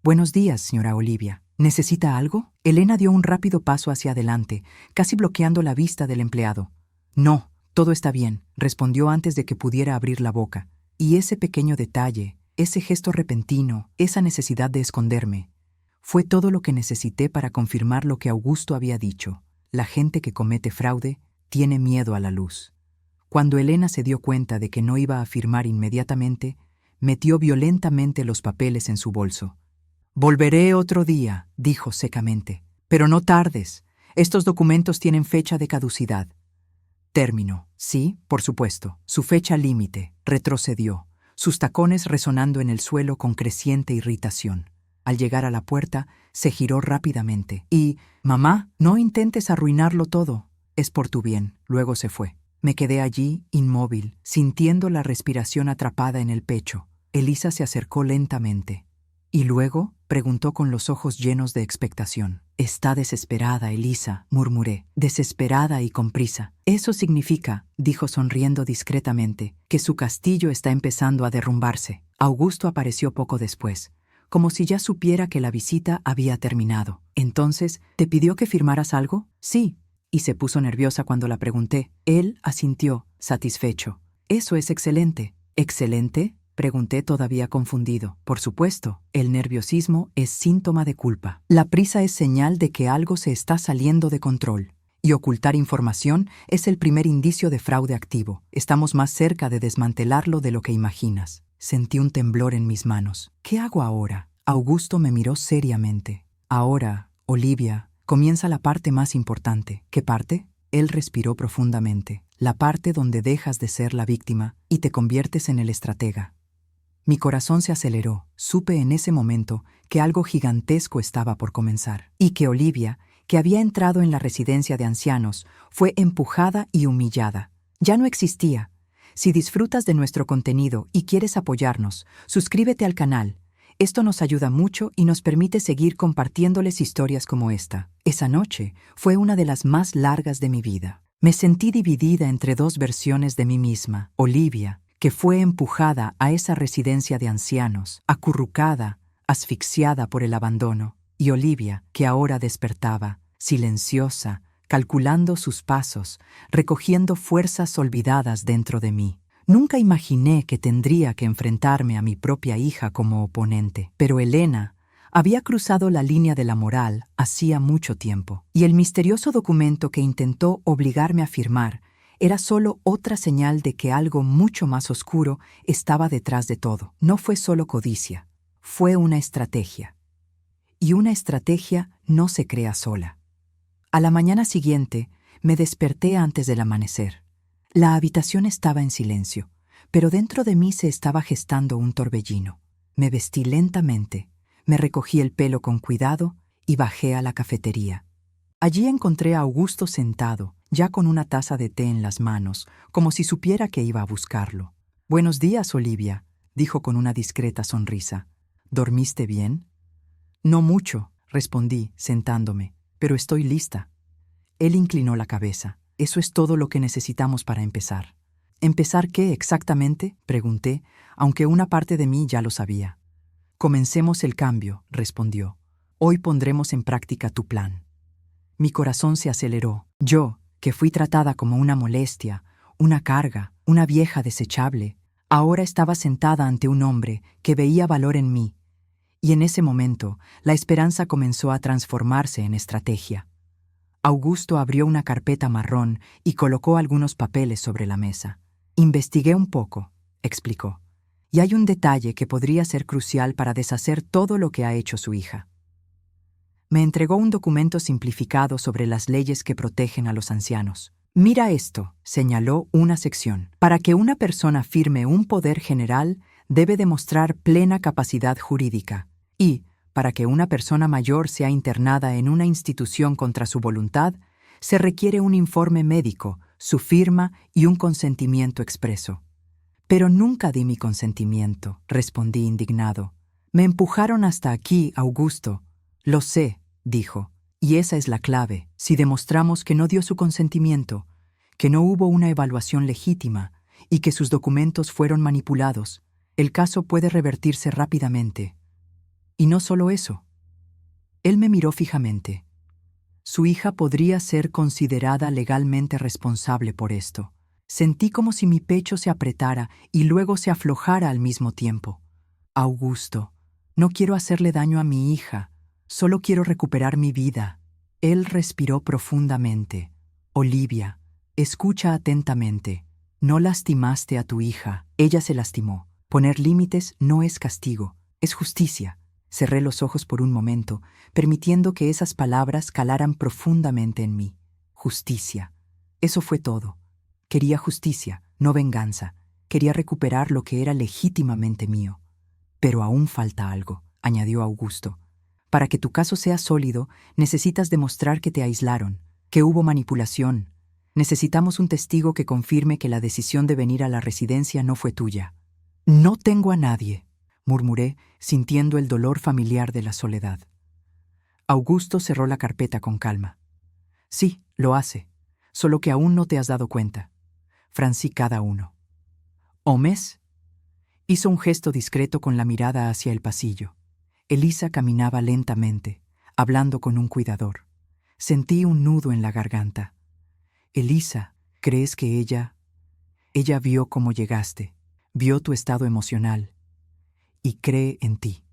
Buenos días, señora Olivia. ¿Necesita algo? Elena dio un rápido paso hacia adelante, casi bloqueando la vista del empleado. No, todo está bien, respondió antes de que pudiera abrir la boca. Y ese pequeño detalle, ese gesto repentino, esa necesidad de esconderme, fue todo lo que necesité para confirmar lo que Augusto había dicho. La gente que comete fraude tiene miedo a la luz. Cuando Elena se dio cuenta de que no iba a firmar inmediatamente, metió violentamente los papeles en su bolso. «Volveré otro día», dijo secamente. «Pero no tardes. Estos documentos tienen fecha de caducidad». Término. Sí, por supuesto. Su fecha límite. Retrocedió, sus tacones resonando en el suelo con creciente irritación. Al llegar a la puerta, se giró rápidamente. Y, «Mamá, no intentes arruinarlo todo. Es por tu bien». Luego se fue. Me quedé allí, inmóvil, sintiendo la respiración atrapada en el pecho. Elisa se acercó lentamente. «¿Y luego?», preguntó con los ojos llenos de expectación. «Está desesperada, Elisa», murmuré, «desesperada y con prisa». «Eso significa», dijo sonriendo discretamente, «que su castillo está empezando a derrumbarse». Augusto apareció poco después, como si ya supiera que la visita había terminado. «Entonces, ¿te pidió que firmaras algo?» «Sí», y se puso nerviosa cuando la pregunté. Él asintió, satisfecho. «Eso es excelente». «¿Excelente?», pregunté todavía confundido. Por supuesto, el nerviosismo es síntoma de culpa. La prisa es señal de que algo se está saliendo de control. Y ocultar información es el primer indicio de fraude activo. Estamos más cerca de desmantelarlo de lo que imaginas. Sentí un temblor en mis manos. ¿Qué hago ahora? Augusto me miró seriamente. Ahora, Olivia, comienza la parte más importante. ¿Qué parte? Él respiró profundamente. La parte donde dejas de ser la víctima y te conviertes en el estratega. Mi corazón se aceleró. Supe en ese momento que algo gigantesco estaba por comenzar. Y que Olivia, que había entrado en la residencia de ancianos, fue empujada y humillada. Ya no existía. Si disfrutas de nuestro contenido y quieres apoyarnos, suscríbete al canal. Esto nos ayuda mucho y nos permite seguir compartiéndoles historias como esta. Esa noche fue una de las más largas de mi vida. Me sentí dividida entre dos versiones de mí misma. Olivia, que fue empujada a esa residencia de ancianos, acurrucada, asfixiada por el abandono, y Olivia, que ahora despertaba, silenciosa, calculando sus pasos, recogiendo fuerzas olvidadas dentro de mí. Nunca imaginé que tendría que enfrentarme a mi propia hija como oponente, pero Elena había cruzado la línea de la moral hacía mucho tiempo, y el misterioso documento que intentó obligarme a firmar era solo otra señal de que algo mucho más oscuro estaba detrás de todo. No fue solo codicia, fue una estrategia. Y una estrategia no se crea sola. A la mañana siguiente, me desperté antes del amanecer. La habitación estaba en silencio, pero dentro de mí se estaba gestando un torbellino. Me vestí lentamente, me recogí el pelo con cuidado y bajé a la cafetería. Allí encontré a Augusto sentado, ya con una taza de té en las manos, como si supiera que iba a buscarlo. «Buenos días, Olivia», dijo con una discreta sonrisa. «¿Dormiste bien?» «No mucho», respondí, sentándome, «pero estoy lista». Él inclinó la cabeza. «Eso es todo lo que necesitamos para empezar». «¿Empezar qué exactamente?», pregunté, aunque una parte de mí ya lo sabía. «Comencemos el cambio», respondió. «Hoy pondremos en práctica tu plan». Mi corazón se aceleró. Yo, que fui tratada como una molestia, una carga, una vieja desechable, ahora estaba sentada ante un hombre que veía valor en mí. Y en ese momento, la esperanza comenzó a transformarse en estrategia. Augusto abrió una carpeta marrón y colocó algunos papeles sobre la mesa. «Investigué un poco», explicó, «y hay un detalle que podría ser crucial para deshacer todo lo que ha hecho su hija». Me entregó un documento simplificado sobre las leyes que protegen a los ancianos. «Mira esto», señaló una sección. «Para que una persona firme un poder general, debe demostrar plena capacidad jurídica. Y, para que una persona mayor sea internada en una institución contra su voluntad, se requiere un informe médico, su firma y un consentimiento expreso». «Pero nunca di mi consentimiento», respondí indignado. «Me empujaron hasta aquí, Augusto». «Lo sé», dijo, «y esa es la clave. Si demostramos que no dio su consentimiento, que no hubo una evaluación legítima y que sus documentos fueron manipulados, el caso puede revertirse rápidamente». Y no solo eso. Él me miró fijamente. Su hija podría ser considerada legalmente responsable por esto. Sentí como si mi pecho se apretara y luego se aflojara al mismo tiempo. Augusto, no quiero hacerle daño a mi hija, solo quiero recuperar mi vida. Él respiró profundamente. Olivia, escucha atentamente. No lastimaste a tu hija, ella se lastimó. Poner límites no es castigo, es justicia. Cerré los ojos por un momento, permitiendo que esas palabras calaran profundamente en mí. Justicia. Eso fue todo. Quería justicia, no venganza. Quería recuperar lo que era legítimamente mío. Pero aún falta algo, añadió Augusto. Para que tu caso sea sólido, necesitas demostrar que te aislaron, que hubo manipulación. Necesitamos un testigo que confirme que la decisión de venir a la residencia no fue tuya. No tengo a nadie, murmuré, sintiendo el dolor familiar de la soledad. Augusto cerró la carpeta con calma. Sí, lo hace, solo que aún no te has dado cuenta. Francí cada uno. ¿Omes? Hizo un gesto discreto con la mirada hacia el pasillo. Elisa caminaba lentamente, hablando con un cuidador. Sentí un nudo en la garganta. Elisa, ¿crees que ella vio cómo llegaste, vio tu estado emocional y cree en ti?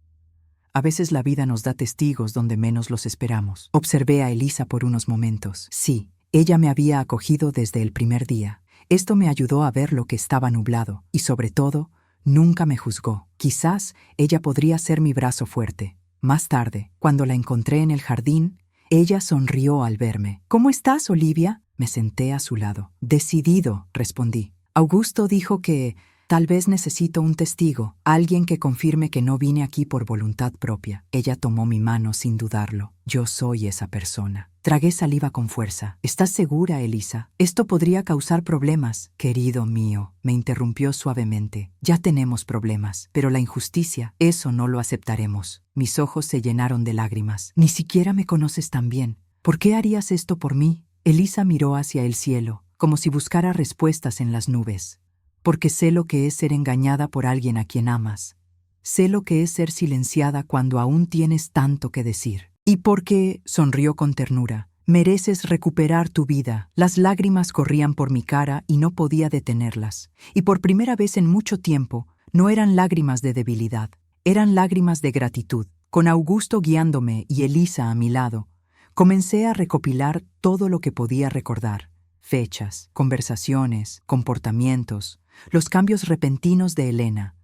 A veces la vida nos da testigos donde menos los esperamos. Observé a Elisa por unos momentos. Sí, ella me había acogido desde el primer día. Esto me ayudó a ver lo que estaba nublado y, sobre todo, nunca me juzgó. Quizás ella podría ser mi brazo fuerte. Más tarde, cuando la encontré en el jardín, ella sonrió al verme. ¿Cómo estás, Olivia? Me senté a su lado. Decidido, respondí. Augusto dijo que tal vez necesito un testigo, alguien que confirme que no vine aquí por voluntad propia. Ella tomó mi mano sin dudarlo. Yo soy esa persona. Tragué saliva con fuerza. ¿Estás segura, Elisa? Esto podría causar problemas. Querido mío, me interrumpió suavemente. Ya tenemos problemas, pero la injusticia, eso no lo aceptaremos. Mis ojos se llenaron de lágrimas. Ni siquiera me conoces tan bien. ¿Por qué harías esto por mí? Elisa miró hacia el cielo, como si buscara respuestas en las nubes. Porque sé lo que es ser engañada por alguien a quien amas. Sé lo que es ser silenciada cuando aún tienes tanto que decir. Y porque, sonrió con ternura, mereces recuperar tu vida. Las lágrimas corrían por mi cara y no podía detenerlas. Y por primera vez en mucho tiempo, no eran lágrimas de debilidad, eran lágrimas de gratitud. Con Augusto guiándome y Elisa a mi lado, comencé a recopilar todo lo que podía recordar. Fechas, conversaciones, comportamientos, los cambios repentinos de Elena.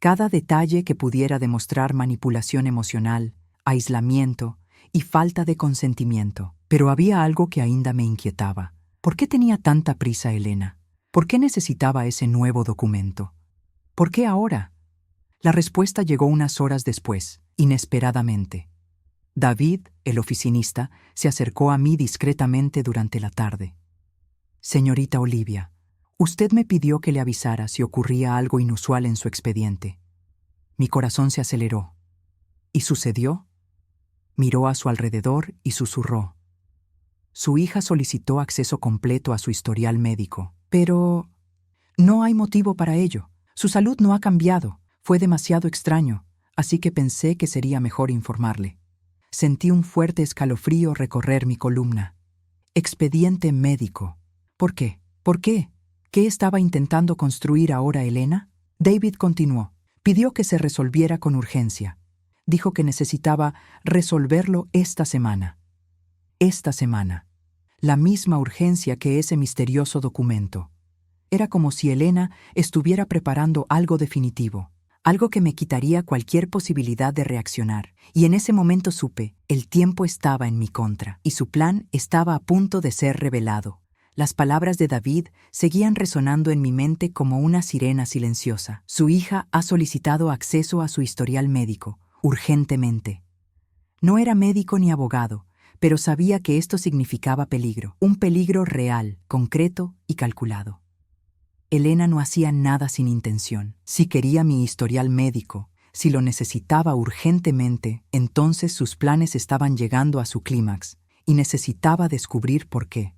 Cada detalle que pudiera demostrar manipulación emocional, aislamiento y falta de consentimiento. Pero había algo que ainda me inquietaba. ¿Por qué tenía tanta prisa Elena? ¿Por qué necesitaba ese nuevo documento? ¿Por qué ahora? La respuesta llegó unas horas después, inesperadamente. David, el oficinista, se acercó a mí discretamente durante la tarde. Señorita Olivia, usted me pidió que le avisara si ocurría algo inusual en su expediente. Mi corazón se aceleró. ¿Y sucedió? Miró a su alrededor y susurró. Su hija solicitó acceso completo a su historial médico, pero no hay motivo para ello. Su salud no ha cambiado. Fue demasiado extraño, así que pensé que sería mejor informarle. Sentí un fuerte escalofrío recorrer mi columna. Expediente médico. ¿Por qué? ¿Por qué? ¿Qué estaba intentando construir ahora Elena? David continuó. Pidió que se resolviera con urgencia. Dijo que necesitaba resolverlo esta semana. Esta semana. La misma urgencia que ese misterioso documento. Era como si Elena estuviera preparando algo definitivo, algo que me quitaría cualquier posibilidad de reaccionar. Y en ese momento supe, el tiempo estaba en mi contra, y su plan estaba a punto de ser revelado. Las palabras de David seguían resonando en mi mente como una sirena silenciosa. Su hija ha solicitado acceso a su historial médico, urgentemente. No era médico ni abogado, pero sabía que esto significaba peligro, un peligro real, concreto y calculado. Elena no hacía nada sin intención. Si quería mi historial médico, si lo necesitaba urgentemente, entonces sus planes estaban llegando a su clímax, y necesitaba descubrir por qué.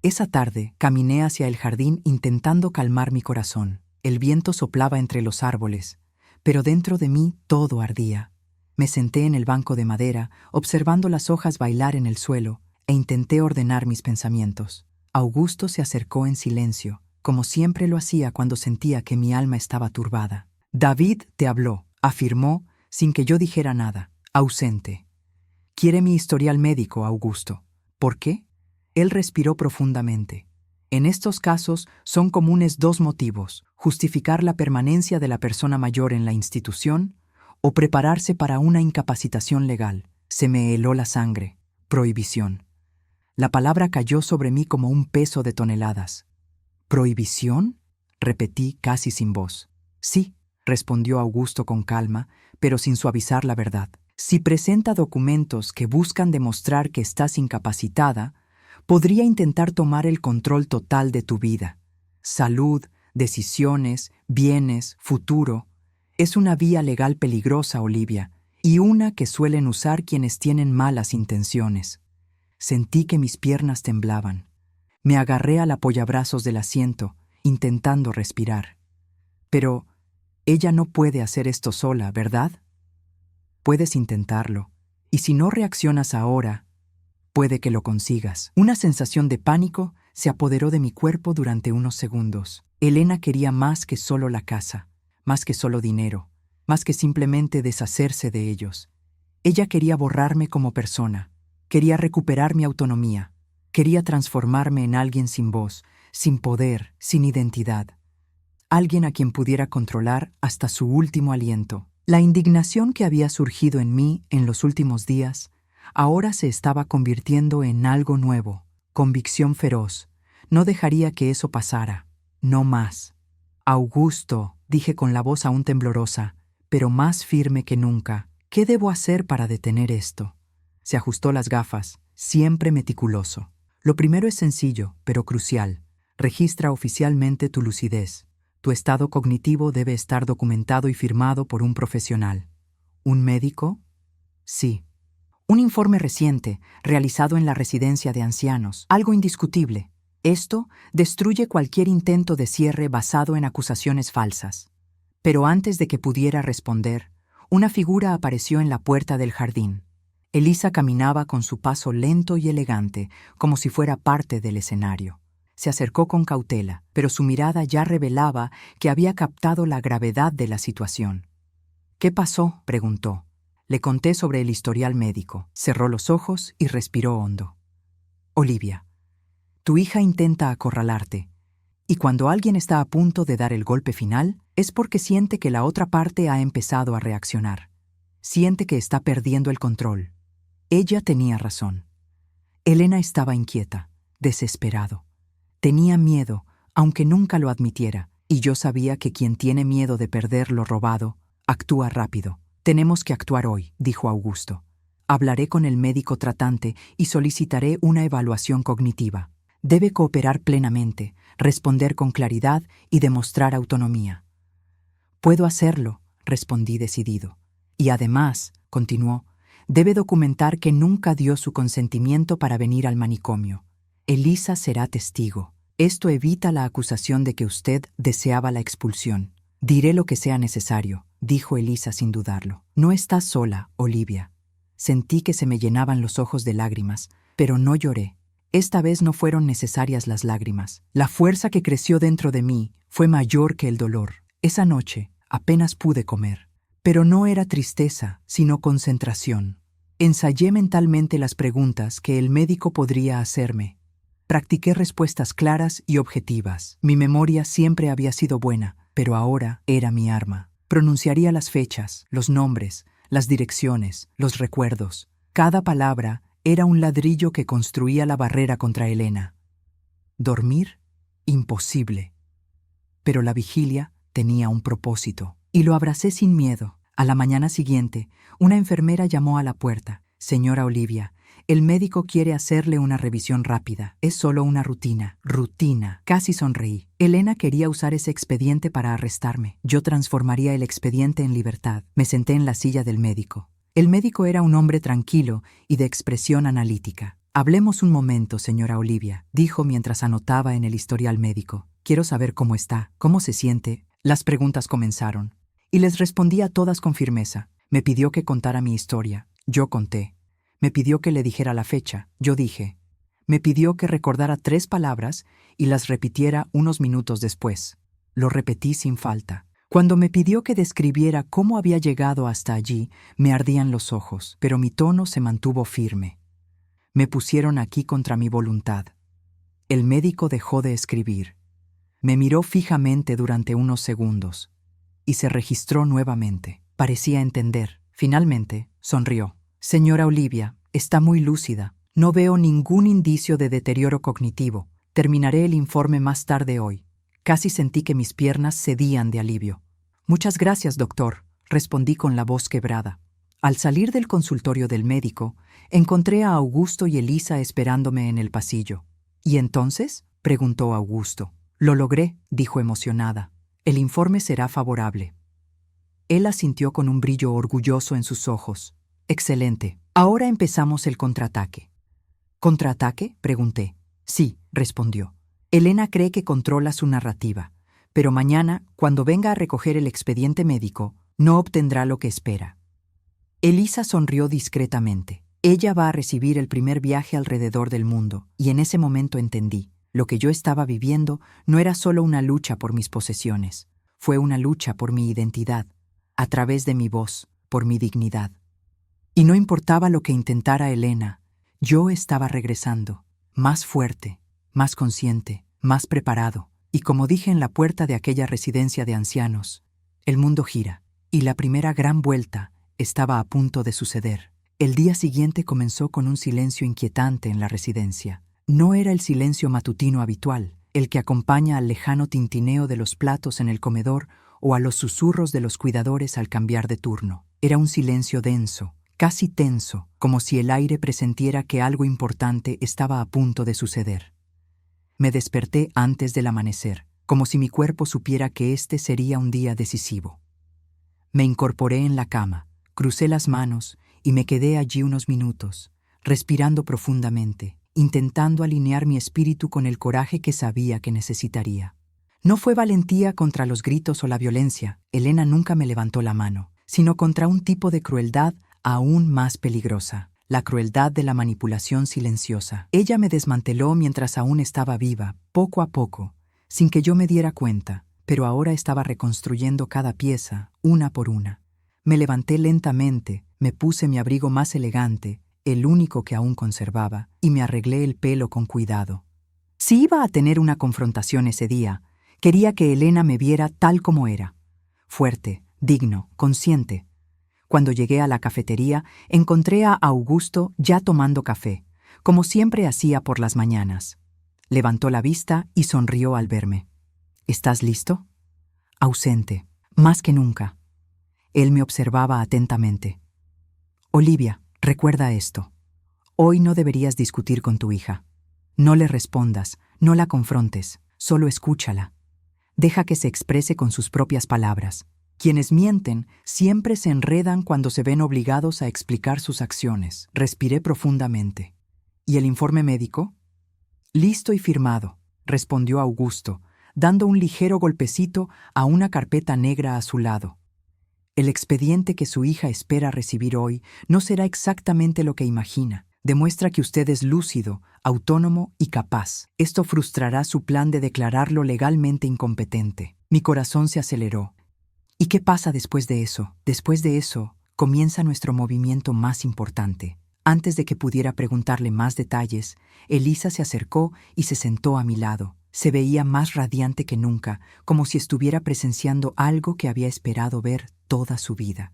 Esa tarde caminé hacia el jardín intentando calmar mi corazón. El viento soplaba entre los árboles, pero dentro de mí todo ardía. Me senté en el banco de madera, observando las hojas bailar en el suelo, e intenté ordenar mis pensamientos. Augusto se acercó en silencio, como siempre lo hacía cuando sentía que mi alma estaba turbada. David te habló, afirmó, sin que yo dijera nada, ausente. Quiere mi historial médico, Augusto. ¿Por qué? Él respiró profundamente. En estos casos son comunes dos motivos: justificar la permanencia de la persona mayor en la institución o prepararse para una incapacitación legal. Se me heló la sangre. Prohibición. La palabra cayó sobre mí como un peso de toneladas. ¿Prohibición?, repetí casi sin voz. Sí, respondió Augusto con calma, pero sin suavizar la verdad. Si presenta documentos que buscan demostrar que estás incapacitada, podría intentar tomar el control total de tu vida. Salud, decisiones, bienes, futuro. Es una vía legal peligrosa, Olivia, y una que suelen usar quienes tienen malas intenciones. Sentí que mis piernas temblaban. Me agarré al apoyabrazos del asiento, intentando respirar. Pero ella no puede hacer esto sola, ¿verdad? Puedes intentarlo, y si no reaccionas ahora, puede que lo consigas. Una sensación de pánico se apoderó de mi cuerpo durante unos segundos. Elena quería más que solo la casa, más que solo dinero, más que simplemente deshacerse de ellos. Ella quería borrarme como persona, quería recuperar mi autonomía, quería transformarme en alguien sin voz, sin poder, sin identidad. Alguien a quien pudiera controlar hasta su último aliento. La indignación que había surgido en mí en los últimos días ahora se estaba convirtiendo en algo nuevo, convicción feroz. No dejaría que eso pasara, no más. Augusto, dije con la voz aún temblorosa, pero más firme que nunca, ¿qué debo hacer para detener esto? Se ajustó las gafas, siempre meticuloso. Lo primero es sencillo, pero crucial. Registra oficialmente tu lucidez. Tu estado cognitivo debe estar documentado y firmado por un profesional. ¿Un médico? Sí. Un informe reciente, realizado en la residencia de ancianos. Algo indiscutible. Esto destruye cualquier intento de cierre basado en acusaciones falsas. Pero antes de que pudiera responder, una figura apareció en la puerta del jardín. Elisa caminaba con su paso lento y elegante, como si fuera parte del escenario. Se acercó con cautela, pero su mirada ya revelaba que había captado la gravedad de la situación. ¿Qué pasó?, preguntó. Le conté sobre el historial médico. Cerró los ojos y respiró hondo. Olivia, tu hija intenta acorralarte, y cuando alguien está a punto de dar el golpe final, es porque siente que la otra parte ha empezado a reaccionar. Siente que está perdiendo el control. Ella tenía razón. Elena estaba inquieta, desesperado. Tenía miedo, aunque nunca lo admitiera, y yo sabía que quien tiene miedo de perder lo robado, actúa rápido. Tenemos que actuar hoy, dijo Augusto. Hablaré con el médico tratante y solicitaré una evaluación cognitiva. Debe cooperar plenamente, responder con claridad y demostrar autonomía. Puedo hacerlo, respondí decidido. Y además, continuó, debe documentar que nunca dio su consentimiento para venir al manicomio. Elisa será testigo. Esto evita la acusación de que usted deseaba la expulsión. Diré lo que sea necesario, dijo Elisa sin dudarlo. No estás sola, Olivia. Sentí que se me llenaban los ojos de lágrimas, pero no lloré. Esta vez no fueron necesarias las lágrimas. La fuerza que creció dentro de mí fue mayor que el dolor. Esa noche apenas pude comer. Pero no era tristeza, sino concentración. Ensayé mentalmente las preguntas que el médico podría hacerme. Practiqué respuestas claras y objetivas. Mi memoria siempre había sido buena, pero ahora era mi arma. Pronunciaría las fechas, los nombres, las direcciones, los recuerdos. Cada palabra era un ladrillo que construía la barrera contra Elena. Dormir, imposible. Pero la vigilia tenía un propósito, y lo abracé sin miedo. A la mañana siguiente, una enfermera llamó a la puerta. Señora Olivia, el médico quiere hacerle una revisión rápida. Es solo una rutina. Rutina. Casi sonreí. Elena quería usar ese expediente para arrestarme. Yo transformaría el expediente en libertad. Me senté en la silla del médico. El médico era un hombre tranquilo y de expresión analítica. Hablemos un momento, señora Olivia, dijo mientras anotaba en el historial médico. Quiero saber cómo está, cómo se siente. Las preguntas comenzaron, y les respondía todas con firmeza. Me pidió que contara mi historia. Yo conté. Me pidió que le dijera la fecha. Yo dije. Me pidió que recordara 3 palabras y las repitiera unos minutos después. Lo repetí sin falta. Cuando me pidió que describiera cómo había llegado hasta allí, me ardían los ojos, pero mi tono se mantuvo firme. Me pusieron aquí contra mi voluntad. El médico dejó de escribir. Me miró fijamente durante unos segundos y se registró nuevamente. Parecía entender. Finalmente, sonrió. Señora Olivia, está muy lúcida. No veo ningún indicio de deterioro cognitivo. Terminaré el informe más tarde hoy. Casi sentí que mis piernas cedían de alivio. Muchas gracias, doctor, respondí con la voz quebrada. Al salir del consultorio del médico, encontré a Augusto y Elisa esperándome en el pasillo. ¿Y entonces?, preguntó Augusto. Lo logré, dijo emocionada. El informe será favorable. Él asintió con un brillo orgulloso en sus ojos. Excelente. Ahora empezamos el contraataque. ¿Contraataque?, pregunté. Sí, respondió. Elena cree que controla su narrativa, pero mañana, cuando venga a recoger el expediente médico, no obtendrá lo que espera. Elisa sonrió discretamente. Ella va a recibir el primer viaje alrededor del mundo, y en ese momento entendí. Lo que yo estaba viviendo no era solo una lucha por mis posesiones, fue una lucha por mi identidad, a través de mi voz, por mi dignidad. Y no importaba lo que intentara Elena, yo estaba regresando, más fuerte, más consciente, más preparado, y como dije en la puerta de aquella residencia de ancianos, el mundo gira, y la primera gran vuelta estaba a punto de suceder. El día siguiente comenzó con un silencio inquietante en la residencia. No era el silencio matutino habitual, el que acompaña al lejano tintineo de los platos en el comedor o a los susurros de los cuidadores al cambiar de turno. Era un silencio denso, casi tenso, como si el aire presentiera que algo importante estaba a punto de suceder. Me desperté antes del amanecer, como si mi cuerpo supiera que este sería un día decisivo. Me incorporé en la cama, crucé las manos y me quedé allí unos minutos, respirando profundamente, intentando alinear mi espíritu con el coraje que sabía que necesitaría. No fue valentía contra los gritos o la violencia, Elena nunca me levantó la mano, sino contra un tipo de crueldad aún más peligrosa, la crueldad de la manipulación silenciosa. Ella me desmanteló mientras aún estaba viva, poco a poco, sin que yo me diera cuenta, pero ahora estaba reconstruyendo cada pieza, una por una. Me levanté lentamente, me puse mi abrigo más elegante, el único que aún conservaba, y me arreglé el pelo con cuidado. Si iba a tener una confrontación ese día, quería que Elena me viera tal como era. Fuerte, digno, consciente. Cuando llegué a la cafetería, encontré a Augusto ya tomando café, como siempre hacía por las mañanas. Levantó la vista y sonrió al verme. ¿Estás listo? Ausente, más que nunca. Él me observaba atentamente. Olivia, recuerda esto. Hoy no deberías discutir con tu hija. No le respondas, no la confrontes, solo escúchala. Deja que se exprese con sus propias palabras. Quienes mienten siempre se enredan cuando se ven obligados a explicar sus acciones. Respiré profundamente. ¿Y el informe médico? Listo y firmado, respondió Augusto, dando un ligero golpecito a una carpeta negra a su lado. El expediente que su hija espera recibir hoy no será exactamente lo que imagina. Demuestra que usted es lúcido, autónomo y capaz. Esto frustrará su plan de declararlo legalmente incompetente. Mi corazón se aceleró. ¿Y qué pasa después de eso? Después de eso, comienza nuestro movimiento más importante. Antes de que pudiera preguntarle más detalles, Elisa se acercó y se sentó a mi lado. Se veía más radiante que nunca, como si estuviera presenciando algo que había esperado ver toda su vida.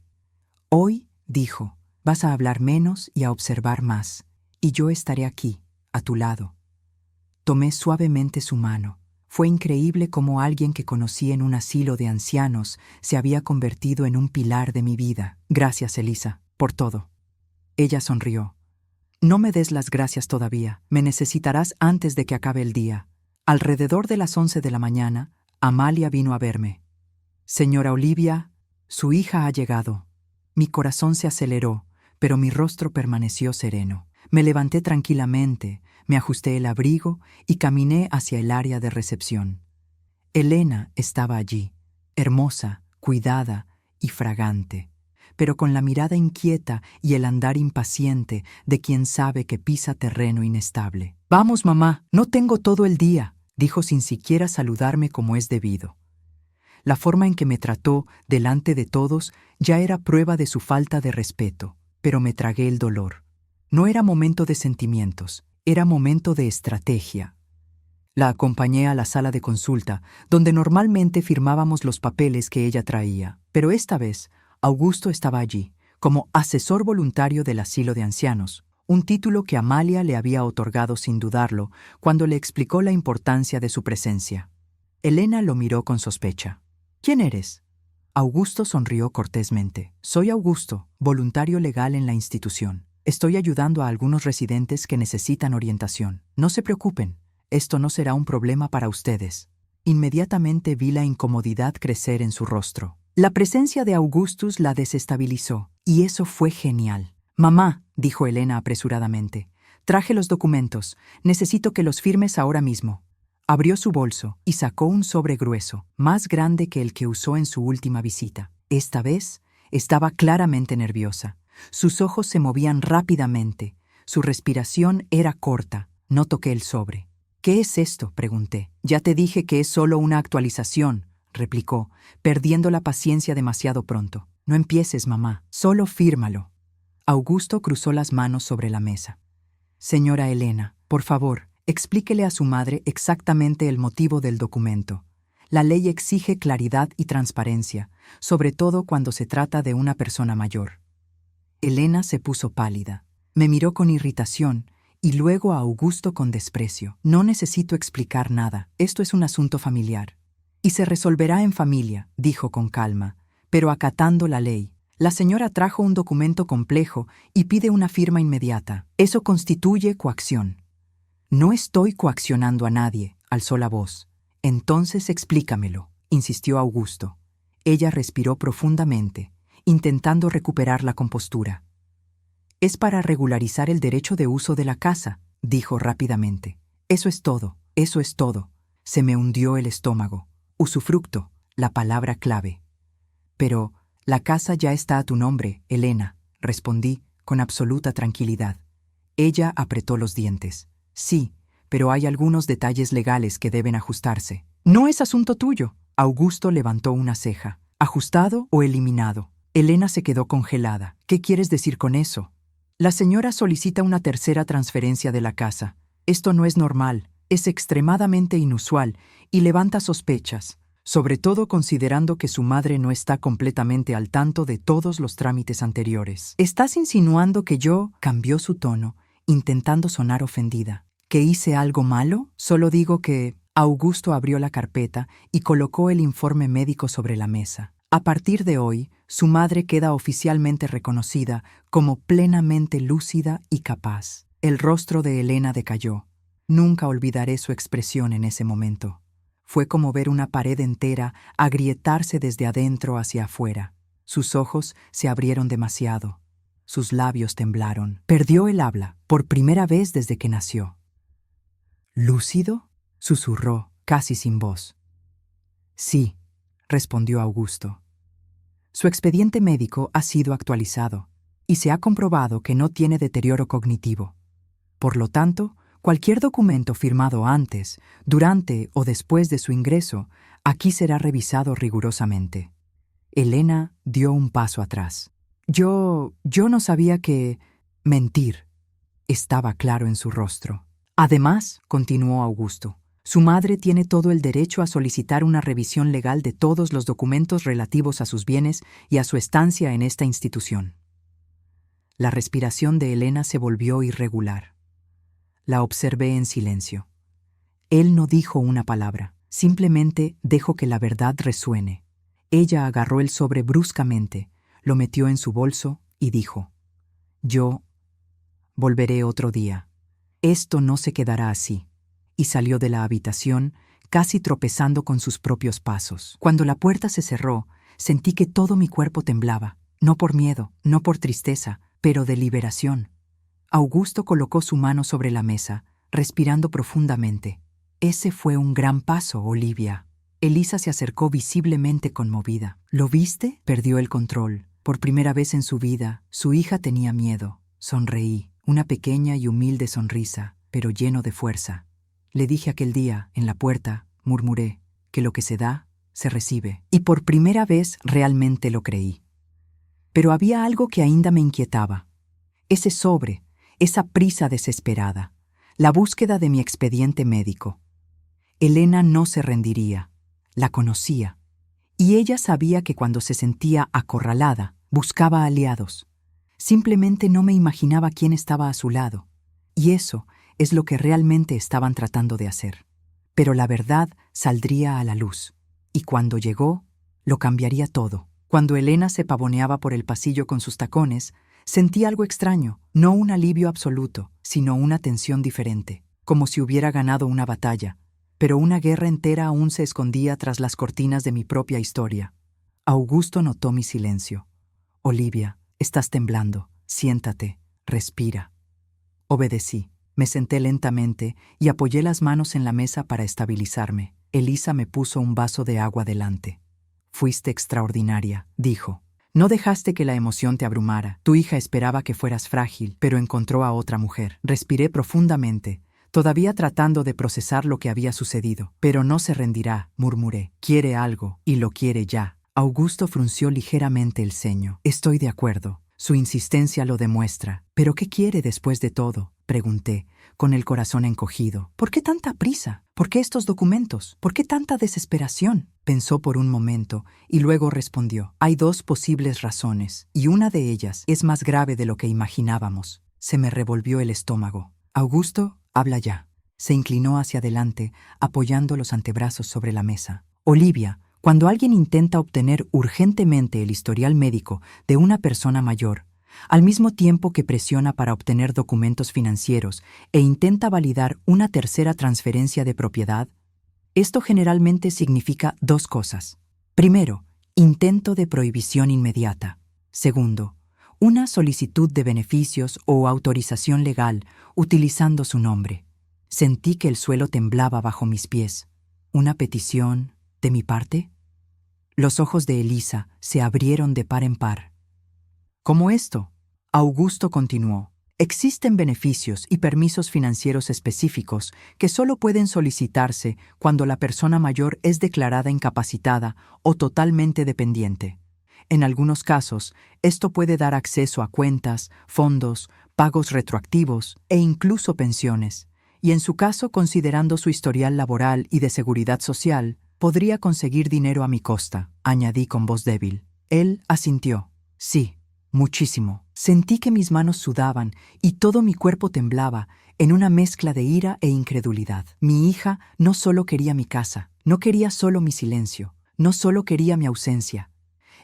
Hoy, dijo, vas a hablar menos y a observar más, y yo estaré aquí, a tu lado. Tomé suavemente su mano. Fue increíble cómo alguien que conocí en un asilo de ancianos se había convertido en un pilar de mi vida. Gracias, Elisa, por todo. Ella sonrió. No me des las gracias todavía. Me necesitarás antes de que acabe el día. Alrededor de las 11 de la mañana, Amalia vino a verme. Señora Olivia, su hija ha llegado. Mi corazón se aceleró, pero mi rostro permaneció sereno. Me levanté tranquilamente, me ajusté el abrigo y caminé hacia el área de recepción. Elena estaba allí, hermosa, cuidada y fragante. pero con la mirada inquieta y el andar impaciente de quien sabe que pisa terreno inestable. «Vamos, mamá, no tengo todo el día», dijo sin siquiera saludarme como es debido. La forma en que me trató delante de todos ya era prueba de su falta de respeto, pero me tragué el dolor. No era momento de sentimientos, era momento de estrategia. La acompañé a la sala de consulta, donde normalmente firmábamos los papeles que ella traía, pero esta vez Augusto estaba allí, como asesor voluntario del asilo de ancianos, un título que Amalia le había otorgado sin dudarlo cuando le explicó la importancia de su presencia. Elena lo miró con sospecha. «¿Quién eres?» Augusto sonrió cortésmente. «Soy Augusto, voluntario legal en la institución. Estoy ayudando a algunos residentes que necesitan orientación. No se preocupen. Esto no será un problema para ustedes». Inmediatamente vi la incomodidad crecer en su rostro. La presencia de Augustus la desestabilizó, y eso fue genial. «Mamá», dijo Elena apresuradamente, «traje los documentos. Necesito que los firmes ahora mismo». Abrió su bolso y sacó un sobre grueso, más grande que el que usó en su última visita. Esta vez estaba claramente nerviosa. Sus ojos se movían rápidamente. Su respiración era corta. No toqué el sobre. «¿Qué es esto?», pregunté. «Ya te dije que es solo una actualización», replicó, perdiendo la paciencia demasiado pronto. «No empieces, mamá. Solo fírmalo». Augusto cruzó las manos sobre la mesa. «Señora Elena, por favor, explíquele a su madre exactamente el motivo del documento. La ley exige claridad y transparencia, sobre todo cuando se trata de una persona mayor». Elena se puso pálida. Me miró con irritación y luego a Augusto con desprecio. «No necesito explicar nada. Esto es un asunto familiar. Y se resolverá en familia», dijo con calma, pero acatando la ley. «La señora trajo un documento complejo y pide una firma inmediata. Eso constituye coacción». «No estoy coaccionando a nadie», alzó la voz. «Entonces explícamelo», insistió Augusto. Ella respiró profundamente, intentando recuperar la compostura. «Es para regularizar el derecho de uso de la casa», dijo rápidamente. «Eso es todo, eso es todo». Se me hundió el estómago. Usufructo, la palabra clave. «Pero la casa ya está a tu nombre, Elena», respondí con absoluta tranquilidad. Ella apretó los dientes. «Sí, pero hay algunos detalles legales que deben ajustarse». «No es asunto tuyo». Augusto levantó una ceja. «¿Ajustado o eliminado?» Elena se quedó congelada. «¿Qué quieres decir con eso?» «La señora solicita una tercera transferencia de la casa. Esto no es normal, es extremadamente inusual y levanta sospechas, sobre todo considerando que su madre no está completamente al tanto de todos los trámites anteriores». «¿Estás insinuando que yo...?» Cambió su tono, intentando sonar ofendida. «¿Que hice algo malo?» «Solo digo que...» Augusto abrió la carpeta y colocó el informe médico sobre la mesa. «A partir de hoy, su madre queda oficialmente reconocida como plenamente lúcida y capaz». El rostro de Elena decayó. Nunca olvidaré su expresión en ese momento. Fue como ver una pared entera agrietarse desde adentro hacia afuera. Sus ojos se abrieron demasiado. Sus labios temblaron. Perdió el habla, por primera vez desde que nació. «¿Lúcido?», susurró, casi sin voz. «Sí», respondió Augusto. «Su expediente médico ha sido actualizado y se ha comprobado que no tiene deterioro cognitivo. Por lo tanto, cualquier documento firmado antes, durante o después de su ingreso, aquí será revisado rigurosamente». Elena dio un paso atrás. Yo no sabía que... Mentir. Estaba claro en su rostro. «Además», continuó Augusto, «su madre tiene todo el derecho a solicitar una revisión legal de todos los documentos relativos a sus bienes y a su estancia en esta institución». La respiración de Elena se volvió irregular. La observé en silencio. Él no dijo una palabra, simplemente dejó que la verdad resuene. Ella agarró el sobre bruscamente, lo metió en su bolso y dijo: «Yo volveré otro día. Esto no se quedará así». Y salió de la habitación, casi tropezando con sus propios pasos. Cuando la puerta se cerró, sentí que todo mi cuerpo temblaba, no por miedo, no por tristeza, pero de liberación. Augusto colocó su mano sobre la mesa, respirando profundamente. «Ese fue un gran paso, Olivia». Elisa se acercó visiblemente conmovida. «¿Lo viste?». Perdió el control. Por primera vez en su vida, su hija tenía miedo. Sonreí, una pequeña y humilde sonrisa, pero lleno de fuerza. Le dije aquel día, en la puerta, murmuré, que lo que se da, se recibe. Y por primera vez realmente lo creí. Pero había algo que ainda me inquietaba. Ese sobre, esa prisa desesperada, la búsqueda de mi expediente médico. Elena no se rendiría, la conocía, y ella sabía que cuando se sentía acorralada, buscaba aliados. Simplemente no me imaginaba quién estaba a su lado, y eso es lo que realmente estaban tratando de hacer. Pero la verdad saldría a la luz, y cuando llegó, lo cambiaría todo. Cuando Elena se pavoneaba por el pasillo con sus tacones, sentí algo extraño, no un alivio absoluto, sino una tensión diferente, como si hubiera ganado una batalla, pero una guerra entera aún se escondía tras las cortinas de mi propia historia. Augusto notó mi silencio. Olivia, estás temblando, siéntate, respira. Obedecí. Me senté lentamente y apoyé las manos en la mesa para estabilizarme. Elisa me puso un vaso de agua delante. Fuiste extraordinaria, dijo. No dejaste que la emoción te abrumara. Tu hija esperaba que fueras frágil, pero encontró a otra mujer. Respiré profundamente, todavía tratando de procesar lo que había sucedido. Pero no se rendirá, murmuré. Quiere algo, y lo quiere ya. Augusto frunció ligeramente el ceño. Estoy de acuerdo. Su insistencia lo demuestra. ¿Pero qué quiere después de todo?, pregunté, con el corazón encogido. ¿Por qué tanta prisa? ¿Por qué estos documentos? ¿Por qué tanta desesperación? Pensó por un momento y luego respondió. Hay dos posibles razones, y una de ellas es más grave de lo que imaginábamos. Se me revolvió el estómago. Augusto, habla ya. Se inclinó hacia adelante, apoyando los antebrazos sobre la mesa. Olivia, cuando alguien intenta obtener urgentemente el historial médico de una persona mayor, al mismo tiempo que presiona para obtener documentos financieros e intenta validar una tercera transferencia de propiedad, esto generalmente significa dos cosas. Primero, intento de prohibición inmediata. Segundo, una solicitud de beneficios o autorización legal utilizando su nombre. Sentí que el suelo temblaba bajo mis pies. ¿Una petición de mi parte? Los ojos de Elisa se abrieron de par en par. ¿Cómo esto? Augusto continuó. Existen beneficios y permisos financieros específicos que solo pueden solicitarse cuando la persona mayor es declarada incapacitada o totalmente dependiente. En algunos casos, esto puede dar acceso a cuentas, fondos, pagos retroactivos e incluso pensiones. Y en su caso, considerando su historial laboral y de seguridad social, podría conseguir dinero a mi costa, añadí con voz débil. Él asintió. Sí, muchísimo. Sentí que mis manos sudaban y todo mi cuerpo temblaba en una mezcla de ira e incredulidad. Mi hija no solo quería mi casa, no quería solo mi silencio, no solo quería mi ausencia.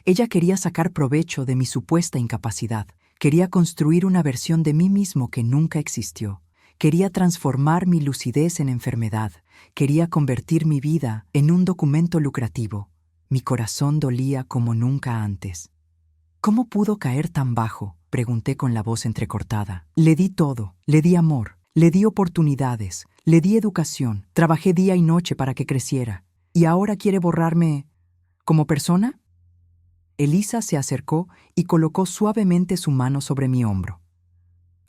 Ella quería sacar provecho de mi supuesta incapacidad. Quería construir una versión de mí mismo que nunca existió. Quería transformar mi lucidez en enfermedad. Quería convertir mi vida en un documento lucrativo. Mi corazón dolía como nunca antes. ¿Cómo pudo caer tan bajo?, pregunté con la voz entrecortada. Le di todo, le di amor, le di oportunidades, le di educación, trabajé día y noche para que creciera. ¿Y ahora quiere borrarme como persona? Elisa se acercó y colocó suavemente su mano sobre mi hombro.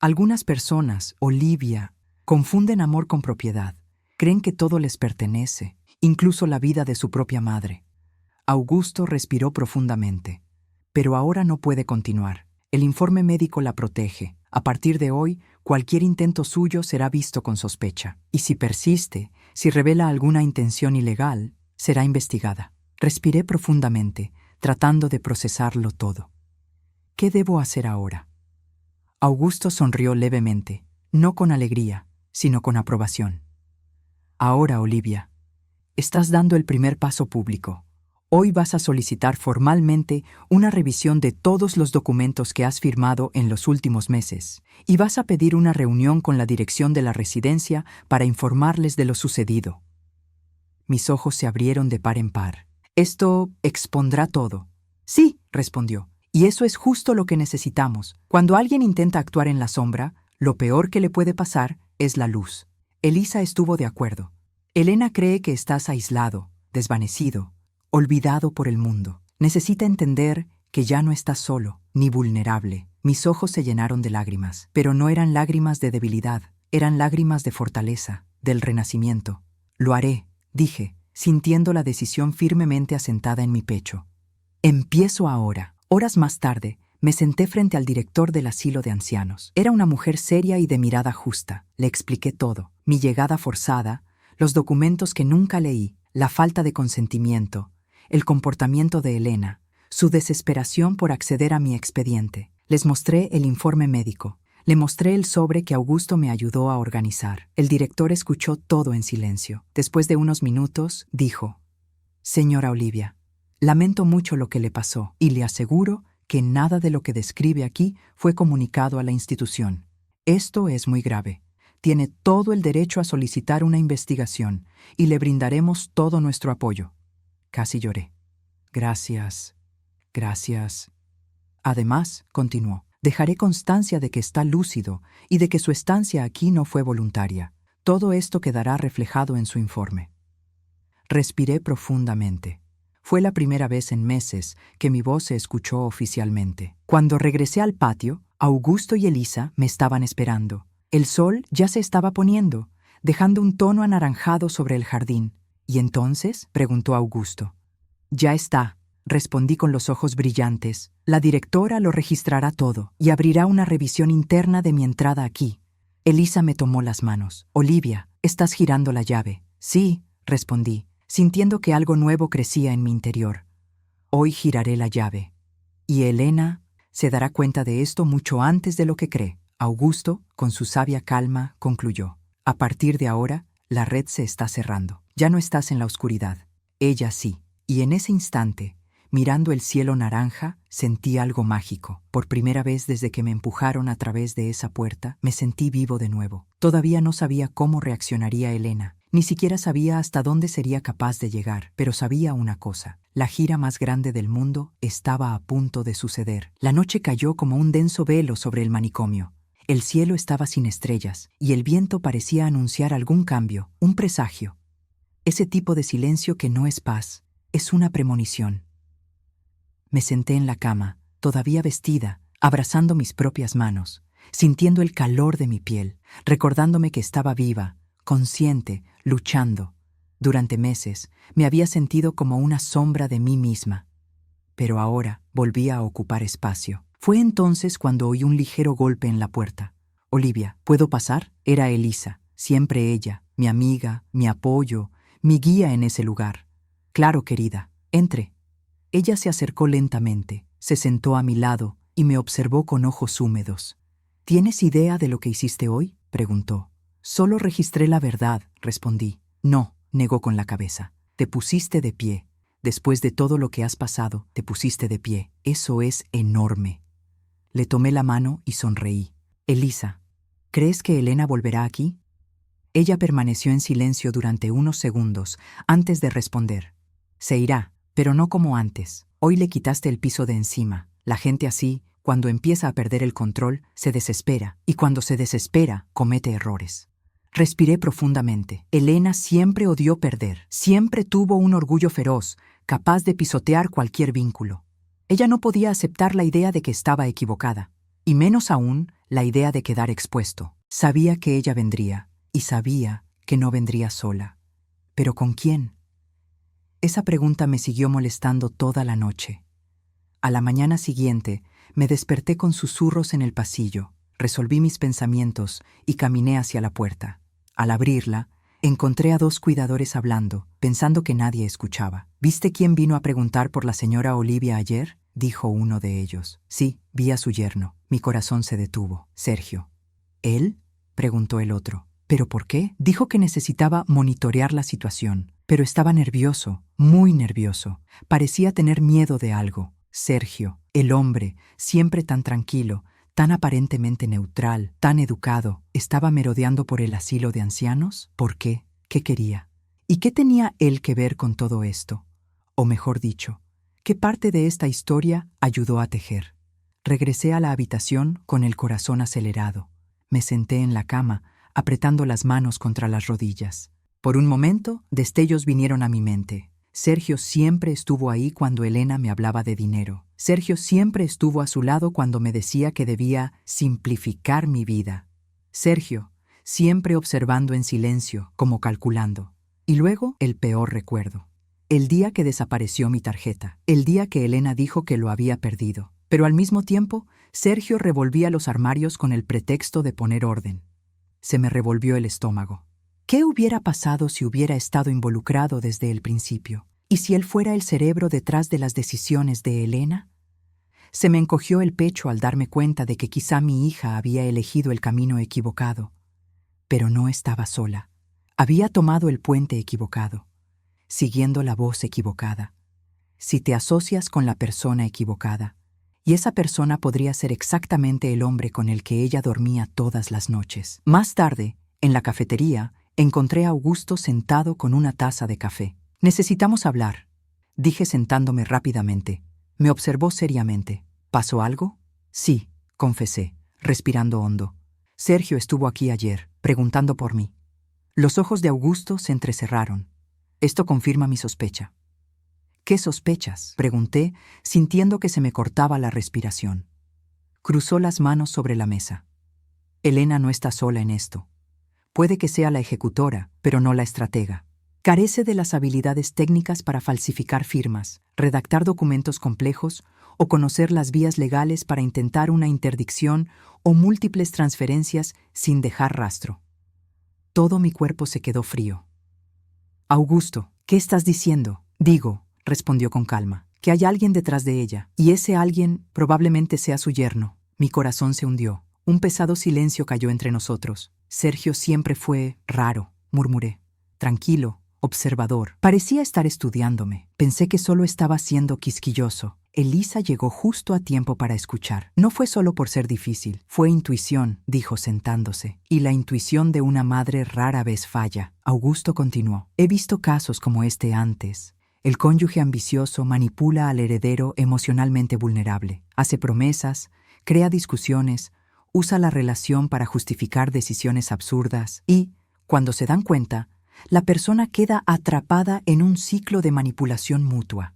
Algunas personas, Olivia, confunden amor con propiedad. Creen que todo les pertenece, incluso la vida de su propia madre. Augusto respiró profundamente. Pero ahora no puede continuar. El informe médico la protege. A partir de hoy, cualquier intento suyo será visto con sospecha. Y si persiste, si revela alguna intención ilegal, será investigada. Respiré profundamente, tratando de procesarlo todo. ¿Qué debo hacer ahora? Augusto sonrió levemente, no con alegría, sino con aprobación. Ahora, Olivia, estás dando el primer paso público. Hoy vas a solicitar formalmente una revisión de todos los documentos que has firmado en los últimos meses y vas a pedir una reunión con la dirección de la residencia para informarles de lo sucedido. Mis ojos se abrieron de par en par. Esto expondrá todo. Sí, respondió. Y eso es justo lo que necesitamos. Cuando alguien intenta actuar en la sombra, lo peor que le puede pasar es la luz. Elisa estuvo de acuerdo. Elena cree que estás aislado, desvanecido, olvidado por el mundo. Necesita entender que ya no estás solo, ni vulnerable. Mis ojos se llenaron de lágrimas, pero no eran lágrimas de debilidad, eran lágrimas de fortaleza, del renacimiento. Lo haré, dije, sintiendo la decisión firmemente asentada en mi pecho. Empiezo ahora. Horas más tarde, me senté frente al director del asilo de ancianos. Era una mujer seria y de mirada justa. Le expliqué todo, mi llegada forzada, los documentos que nunca leí, la falta de consentimiento, el comportamiento de Elena, su desesperación por acceder a mi expediente. Les mostré el informe médico. Le mostré el sobre que Augusto me ayudó a organizar. El director escuchó todo en silencio. Después de unos minutos, dijo: «Señora Olivia, lamento mucho lo que le pasó y le aseguro que nada de lo que describe aquí fue comunicado a la institución. Esto es muy grave. Tiene todo el derecho a solicitar una investigación y le brindaremos todo nuestro apoyo». Casi lloré. «Gracias, gracias». Además, continuó, dejaré constancia de que está lúcido y de que su estancia aquí no fue voluntaria. Todo esto quedará reflejado en su informe. Respiré profundamente. Fue la primera vez en meses que mi voz se escuchó oficialmente. Cuando regresé al patio, Augusto y Elisa me estaban esperando. El sol ya se estaba poniendo, dejando un tono anaranjado sobre el jardín. «¿Y entonces?», preguntó Augusto. «Ya está», respondí con los ojos brillantes. «La directora lo registrará todo y abrirá una revisión interna de mi entrada aquí». Elisa me tomó las manos. «Olivia, ¿estás girando la llave?» «Sí», respondí, sintiendo que algo nuevo crecía en mi interior. «Hoy giraré la llave. Y Elena se dará cuenta de esto mucho antes de lo que cree». Augusto, con su sabia calma, concluyó: «A partir de ahora, la red se está cerrando. Ya no estás en la oscuridad. Ella sí». Y en ese instante, mirando el cielo naranja, sentí algo mágico. Por primera vez desde que me empujaron a través de esa puerta, me sentí vivo de nuevo. Todavía no sabía cómo reaccionaría Elena. Ni siquiera sabía hasta dónde sería capaz de llegar, pero sabía una cosa: la gira más grande del mundo estaba a punto de suceder. La noche cayó como un denso velo sobre el manicomio. El cielo estaba sin estrellas, y el viento parecía anunciar algún cambio, un presagio. Ese tipo de silencio que no es paz, es una premonición. Me senté en la cama, todavía vestida, abrazando mis propias manos, sintiendo el calor de mi piel, recordándome que estaba viva, consciente, luchando. Durante meses me había sentido como una sombra de mí misma, pero ahora volvía a ocupar espacio. Fue entonces cuando oí un ligero golpe en la puerta. «Olivia, ¿puedo pasar?». Era Elisa, siempre ella, mi amiga, mi apoyo, mi guía en ese lugar. «Claro, querida, entre». Ella se acercó lentamente, se sentó a mi lado y me observó con ojos húmedos. «¿Tienes idea de lo que hiciste hoy?», preguntó. «Solo registré la verdad», respondí. «No», negó con la cabeza. «Te pusiste de pie. Después de todo lo que has pasado, te pusiste de pie. Eso es enorme». Le tomé la mano y sonreí. «Elisa, ¿crees que Elena volverá aquí?». Ella permaneció en silencio durante unos segundos antes de responder. «Se irá, pero no como antes. Hoy le quitaste el piso de encima. La gente así, cuando empieza a perder el control, se desespera, y cuando se desespera, comete errores». Respiré profundamente. Elena siempre odió perder. Siempre tuvo un orgullo feroz, capaz de pisotear cualquier vínculo. Ella no podía aceptar la idea de que estaba equivocada, y menos aún la idea de quedar expuesto. Sabía que ella vendría, y sabía que no vendría sola. ¿Pero con quién? Esa pregunta me siguió molestando toda la noche. A la mañana siguiente, me desperté con susurros en el pasillo, resolví mis pensamientos y caminé hacia la puerta. Al abrirla, encontré a 2 cuidadores hablando, pensando que nadie escuchaba. «¿Viste quién vino a preguntar por la señora Olivia ayer?», dijo uno de ellos. «Sí, vi a su yerno». Mi corazón se detuvo. «Sergio». «¿Él?», preguntó el otro. «¿Pero por qué?». Dijo que necesitaba monitorear la situación, pero estaba nervioso, muy nervioso. Parecía tener miedo de algo. Sergio, el hombre, siempre tan tranquilo, tan aparentemente neutral, tan educado, ¿estaba merodeando por el asilo de ancianos? ¿Por qué? ¿Qué quería? ¿Y qué tenía él que ver con todo esto? O mejor dicho, ¿qué parte de esta historia ayudó a tejer? Regresé a la habitación con el corazón acelerado. Me senté en la cama, apretando las manos contra las rodillas. Por un momento, destellos vinieron a mi mente. Sergio siempre estuvo ahí cuando Elena me hablaba de dinero. Sergio siempre estuvo a su lado cuando me decía que debía simplificar mi vida. Sergio, siempre observando en silencio, como calculando. Y luego, el peor recuerdo. El día que desapareció mi tarjeta. El día que Elena dijo que lo había perdido. Pero al mismo tiempo, Sergio revolvía los armarios con el pretexto de poner orden. Se me revolvió el estómago. ¿Qué hubiera pasado si hubiera estado involucrado desde el principio? ¿Y si él fuera el cerebro detrás de las decisiones de Elena? Se me encogió el pecho al darme cuenta de que quizá mi hija había elegido el camino equivocado. Pero no estaba sola. Había tomado el puente equivocado, siguiendo la voz equivocada. Si te asocias con la persona equivocada, y esa persona podría ser exactamente el hombre con el que ella dormía todas las noches. Más tarde, en la cafetería, encontré a Augusto sentado con una taza de café. «Necesitamos hablar», dije sentándome rápidamente. Me observó seriamente. ¿Pasó algo? Sí, confesé, respirando hondo. Sergio estuvo aquí ayer, preguntando por mí. Los ojos de Augusto se entrecerraron. Esto confirma mi sospecha. ¿Qué sospechas?, pregunté, sintiendo que se me cortaba la respiración. Cruzó las manos sobre la mesa. Elena no está sola en esto. Puede que sea la ejecutora, pero no la estratega. Carece de las habilidades técnicas para falsificar firmas, redactar documentos complejos o conocer las vías legales para intentar una interdicción o múltiples transferencias sin dejar rastro. Todo mi cuerpo se quedó frío. «Augusto, ¿qué estás diciendo?» «Digo», respondió con calma, «que hay alguien detrás de ella, y ese alguien probablemente sea su yerno». Mi corazón se hundió. Un pesado silencio cayó entre nosotros. Sergio siempre fue raro, murmuré. Tranquilo, observador. Parecía estar estudiándome. Pensé que solo estaba siendo quisquilloso. Elisa llegó justo a tiempo para escuchar. No fue solo por ser difícil, fue intuición, dijo sentándose. Y la intuición de una madre rara vez falla. Augusto continuó. He visto casos como este antes. El cónyuge ambicioso manipula al heredero emocionalmente vulnerable. Hace promesas, crea discusiones, usa la relación para justificar decisiones absurdas y, cuando se dan cuenta, la persona queda atrapada en un ciclo de manipulación mutua.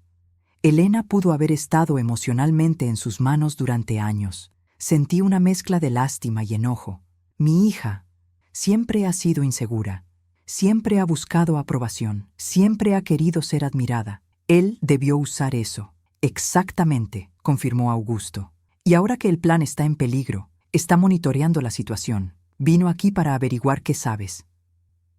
Elena pudo haber estado emocionalmente en sus manos durante años. Sentí una mezcla de lástima y enojo. Mi hija siempre ha sido insegura, siempre ha buscado aprobación, siempre ha querido ser admirada. Él debió usar eso. Exactamente, confirmó Augusto. Y ahora que el plan está en peligro, está monitoreando la situación. Vino aquí para averiguar qué sabes.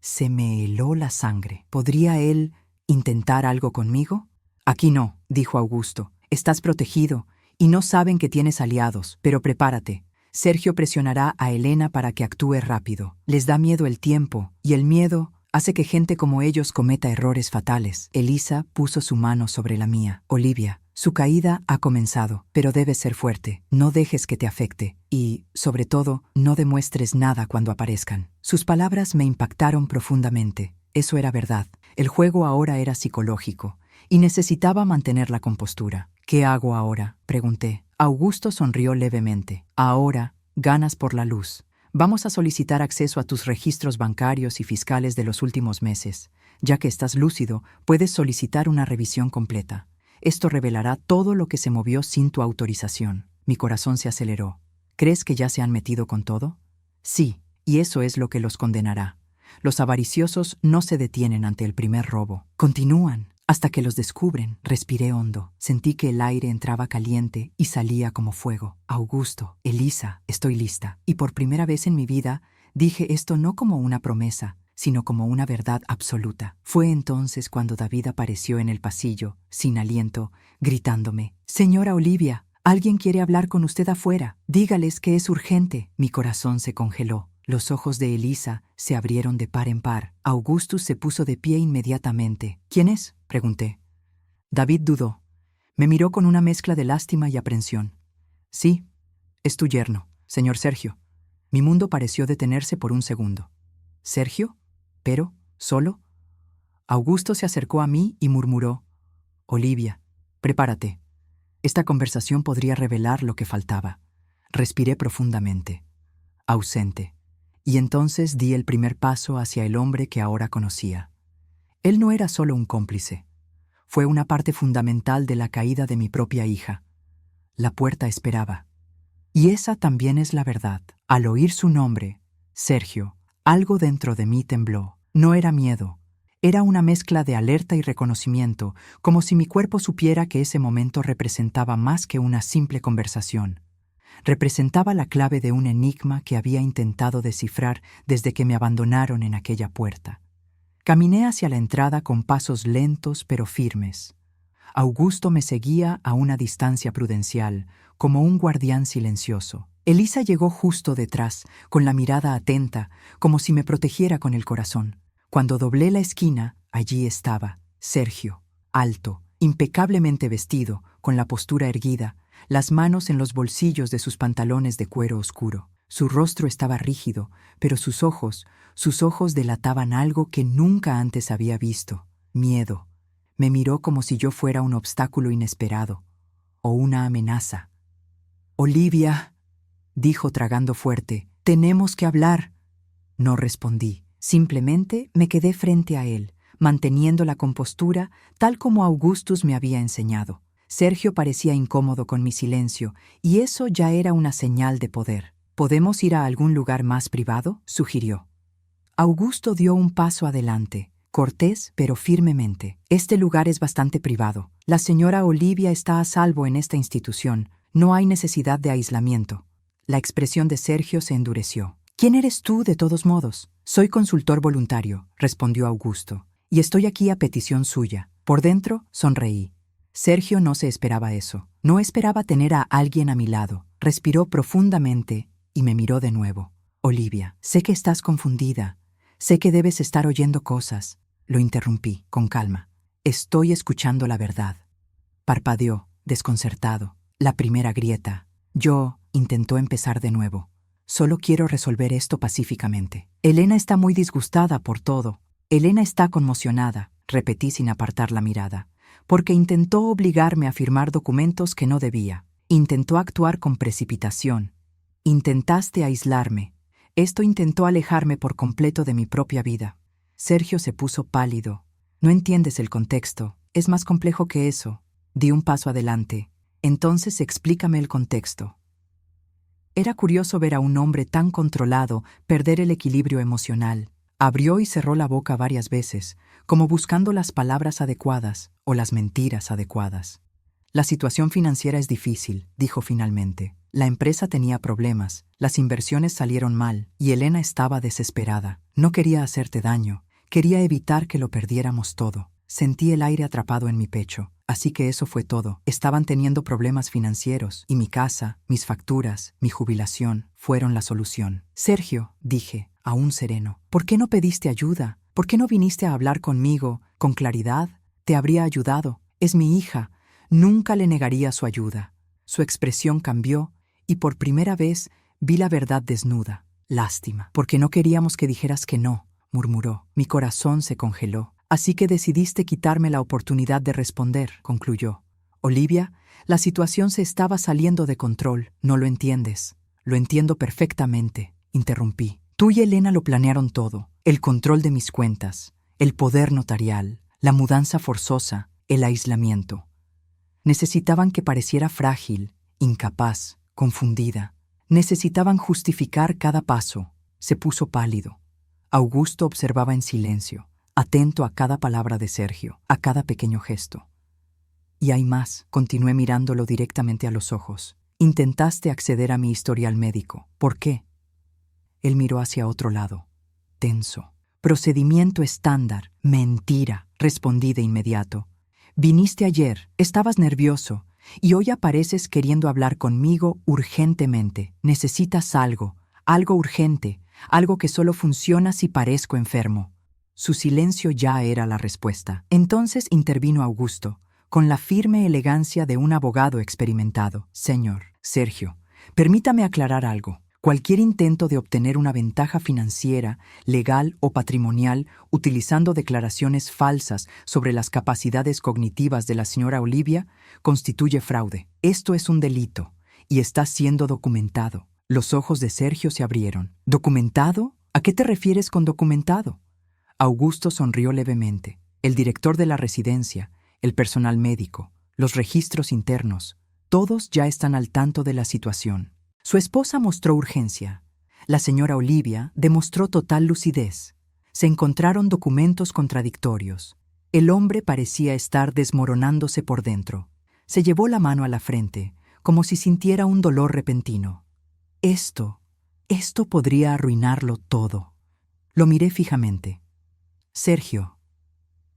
Se me heló la sangre. ¿Podría él intentar algo conmigo? Aquí no, dijo Augusto. Estás protegido y no saben que tienes aliados, pero prepárate. Sergio presionará a Elena para que actúe rápido. Les da miedo el tiempo, y el miedo hace que gente como ellos cometa errores fatales. Elisa puso su mano sobre la mía. Olivia, su caída ha comenzado, pero debes ser fuerte. No dejes que te afecte. Y, sobre todo, no demuestres nada cuando aparezcan. Sus palabras me impactaron profundamente. Eso era verdad. El juego ahora era psicológico, y necesitaba mantener la compostura. ¿Qué hago ahora?, pregunté. Augusto sonrió levemente. Ahora, ganas por la luz. Vamos a solicitar acceso a tus registros bancarios y fiscales de los últimos meses. Ya que estás lúcido, puedes solicitar una revisión completa. Esto revelará todo lo que se movió sin tu autorización. Mi corazón se aceleró. ¿Crees que ya se han metido con todo? Sí, y eso es lo que los condenará. Los avariciosos no se detienen ante el primer robo. Continúan hasta que los descubren. Respiré hondo. Sentí que el aire entraba caliente y salía como fuego. Augusto, Elisa, estoy lista. Y por primera vez en mi vida dije esto no como una promesa, sino como una verdad absoluta. Fue entonces cuando David apareció en el pasillo, sin aliento, gritándome: «Señora Olivia, alguien quiere hablar con usted afuera. Dígales que es urgente». Mi corazón se congeló. Los ojos de Elisa se abrieron de par en par. Augustus se puso de pie inmediatamente. «¿Quién es?», pregunté. David dudó. Me miró con una mezcla de lástima y aprensión. «Sí, es tu yerno, señor Sergio». Mi mundo pareció detenerse por un segundo. «¿Sergio? ¿Pero? ¿Solo?». Augusto se acercó a mí y murmuró: «Olivia, prepárate. Esta conversación podría revelar lo que faltaba». Respiré profundamente. Ausente. Y entonces di el primer paso hacia el hombre que ahora conocía. Él no era solo un cómplice. Fue una parte fundamental de la caída de mi propia hija. La puerta esperaba. Y esa también es la verdad. Al oír su nombre, Sergio, algo dentro de mí tembló. No era miedo. Era una mezcla de alerta y reconocimiento, como si mi cuerpo supiera que ese momento representaba más que una simple conversación. Representaba la clave de un enigma que había intentado descifrar desde que me abandonaron en aquella puerta. Caminé hacia la entrada con pasos lentos pero firmes. Augusto me seguía a una distancia prudencial, como un guardián silencioso. Elisa llegó justo detrás, con la mirada atenta, como si me protegiera con el corazón. Cuando doblé la esquina, allí estaba, Sergio, alto, impecablemente vestido, con la postura erguida, las manos en los bolsillos de sus pantalones de cuero oscuro. Su rostro estaba rígido, pero sus ojos delataban algo que nunca antes había visto: miedo. Me miró como si yo fuera un obstáculo inesperado, o una amenaza. «Olivia», dijo tragando fuerte, «tenemos que hablar». No respondí, simplemente me quedé frente a él, manteniendo la compostura tal como Augustus me había enseñado. Sergio parecía incómodo con mi silencio, y eso ya era una señal de poder. «¿Podemos ir a algún lugar más privado?», sugirió. Augusto dio un paso adelante, cortés pero firmemente. «Este lugar es bastante privado. La señora Olivia está a salvo en esta institución. No hay necesidad de aislamiento». La expresión de Sergio se endureció. «¿Quién eres tú, de todos modos?» «Soy consultor voluntario», respondió Augusto, «y estoy aquí a petición suya». Por dentro, sonreí. Sergio no se esperaba eso. No esperaba tener a alguien a mi lado. Respiró profundamente y me miró de nuevo. «Olivia, sé que estás confundida. Sé que debes estar oyendo cosas». Lo interrumpí, con calma. «Estoy escuchando la verdad». Parpadeó, desconcertado. La primera grieta. «Yo», intentó empezar de nuevo. «Solo quiero resolver esto pacíficamente. Elena está muy disgustada por todo. Elena está conmocionada», repetí sin apartar la mirada, «porque intentó obligarme a firmar documentos que no debía. Intentó actuar con precipitación. Intentaste aislarme. Esto intentó alejarme por completo de mi propia vida». Sergio se puso pálido. «No entiendes el contexto. Es más complejo que eso». Di un paso adelante. «Entonces explícame el contexto». Era curioso ver a un hombre tan controlado perder el equilibrio emocional. Abrió y cerró la boca varias veces, como buscando las palabras adecuadas o las mentiras adecuadas. «La situación financiera es difícil», dijo finalmente. «La empresa tenía problemas, las inversiones salieron mal y Elena estaba desesperada. No quería hacerte daño, quería evitar que lo perdiéramos todo». Sentí el aire atrapado en mi pecho. Así que eso fue todo. Estaban teniendo problemas financieros y mi casa, mis facturas, mi jubilación fueron la solución. «Sergio», dije, aún sereno, «¿por qué no pediste ayuda? ¿Por qué no viniste a hablar conmigo con claridad? Te habría ayudado. Es mi hija. Nunca le negaría su ayuda». Su expresión cambió y por primera vez vi la verdad desnuda. «Lástima, porque no queríamos que dijeras que no», murmuró. Mi corazón se congeló. «Así que decidiste quitarme la oportunidad de responder», concluyó. «Olivia, la situación se estaba saliendo de control. No lo entiendes». «Lo entiendo perfectamente», interrumpí. «Tú y Elena lo planearon todo. El control de mis cuentas, el poder notarial, la mudanza forzosa, el aislamiento. Necesitaban que pareciera frágil, incapaz, confundida. Necesitaban justificar cada paso». Se puso pálido. Augusto observaba en silencio, atento a cada palabra de Sergio, a cada pequeño gesto. «Y hay más», continué mirándolo directamente a los ojos. «Intentaste acceder a mi historial médico. ¿Por qué?» Él miró hacia otro lado, tenso. «Procedimiento estándar». «Mentira», respondí de inmediato. «Viniste ayer, estabas nervioso, y hoy apareces queriendo hablar conmigo urgentemente. Necesitas algo urgente, algo que solo funciona si parezco enfermo». Su silencio ya era la respuesta. Entonces intervino Augusto, con la firme elegancia de un abogado experimentado. «Señor Sergio, permítame aclarar algo. Cualquier intento de obtener una ventaja financiera, legal o patrimonial utilizando declaraciones falsas sobre las capacidades cognitivas de la señora Olivia constituye fraude. Esto es un delito y está siendo documentado». Los ojos de Sergio se abrieron. «¿Documentado? ¿A qué te refieres con documentado?». Augusto sonrió levemente. «El director de la residencia, el personal médico, los registros internos, todos ya están al tanto de la situación. Su esposa mostró urgencia. La señora Olivia demostró total lucidez. Se encontraron documentos contradictorios. El hombre parecía estar desmoronándose por dentro. Se llevó la mano a la frente, como si sintiera un dolor repentino. Esto podría arruinarlo todo. Lo miré fijamente. Sergio,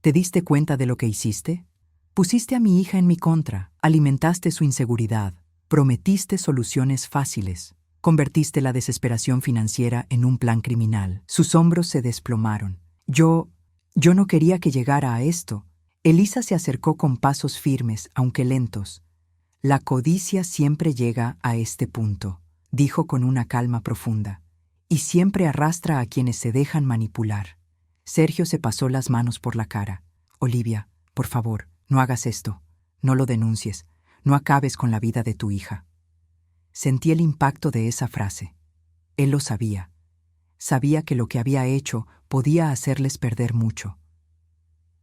¿te diste cuenta de lo que hiciste? Pusiste a mi hija en mi contra, alimentaste su inseguridad, prometiste soluciones fáciles, convertiste la desesperación financiera en un plan criminal. Sus hombros se desplomaron. Yo no quería que llegara a esto. Elisa se acercó con pasos firmes, aunque lentos. La codicia siempre llega a este punto, dijo con una calma profunda, y siempre arrastra a quienes se dejan manipular. Sergio se pasó las manos por la cara. Olivia, por favor, no hagas esto. No lo denuncies. No acabes con la vida de tu hija. Sentí el impacto de esa frase. Él lo sabía. Sabía que lo que había hecho podía hacerles perder mucho.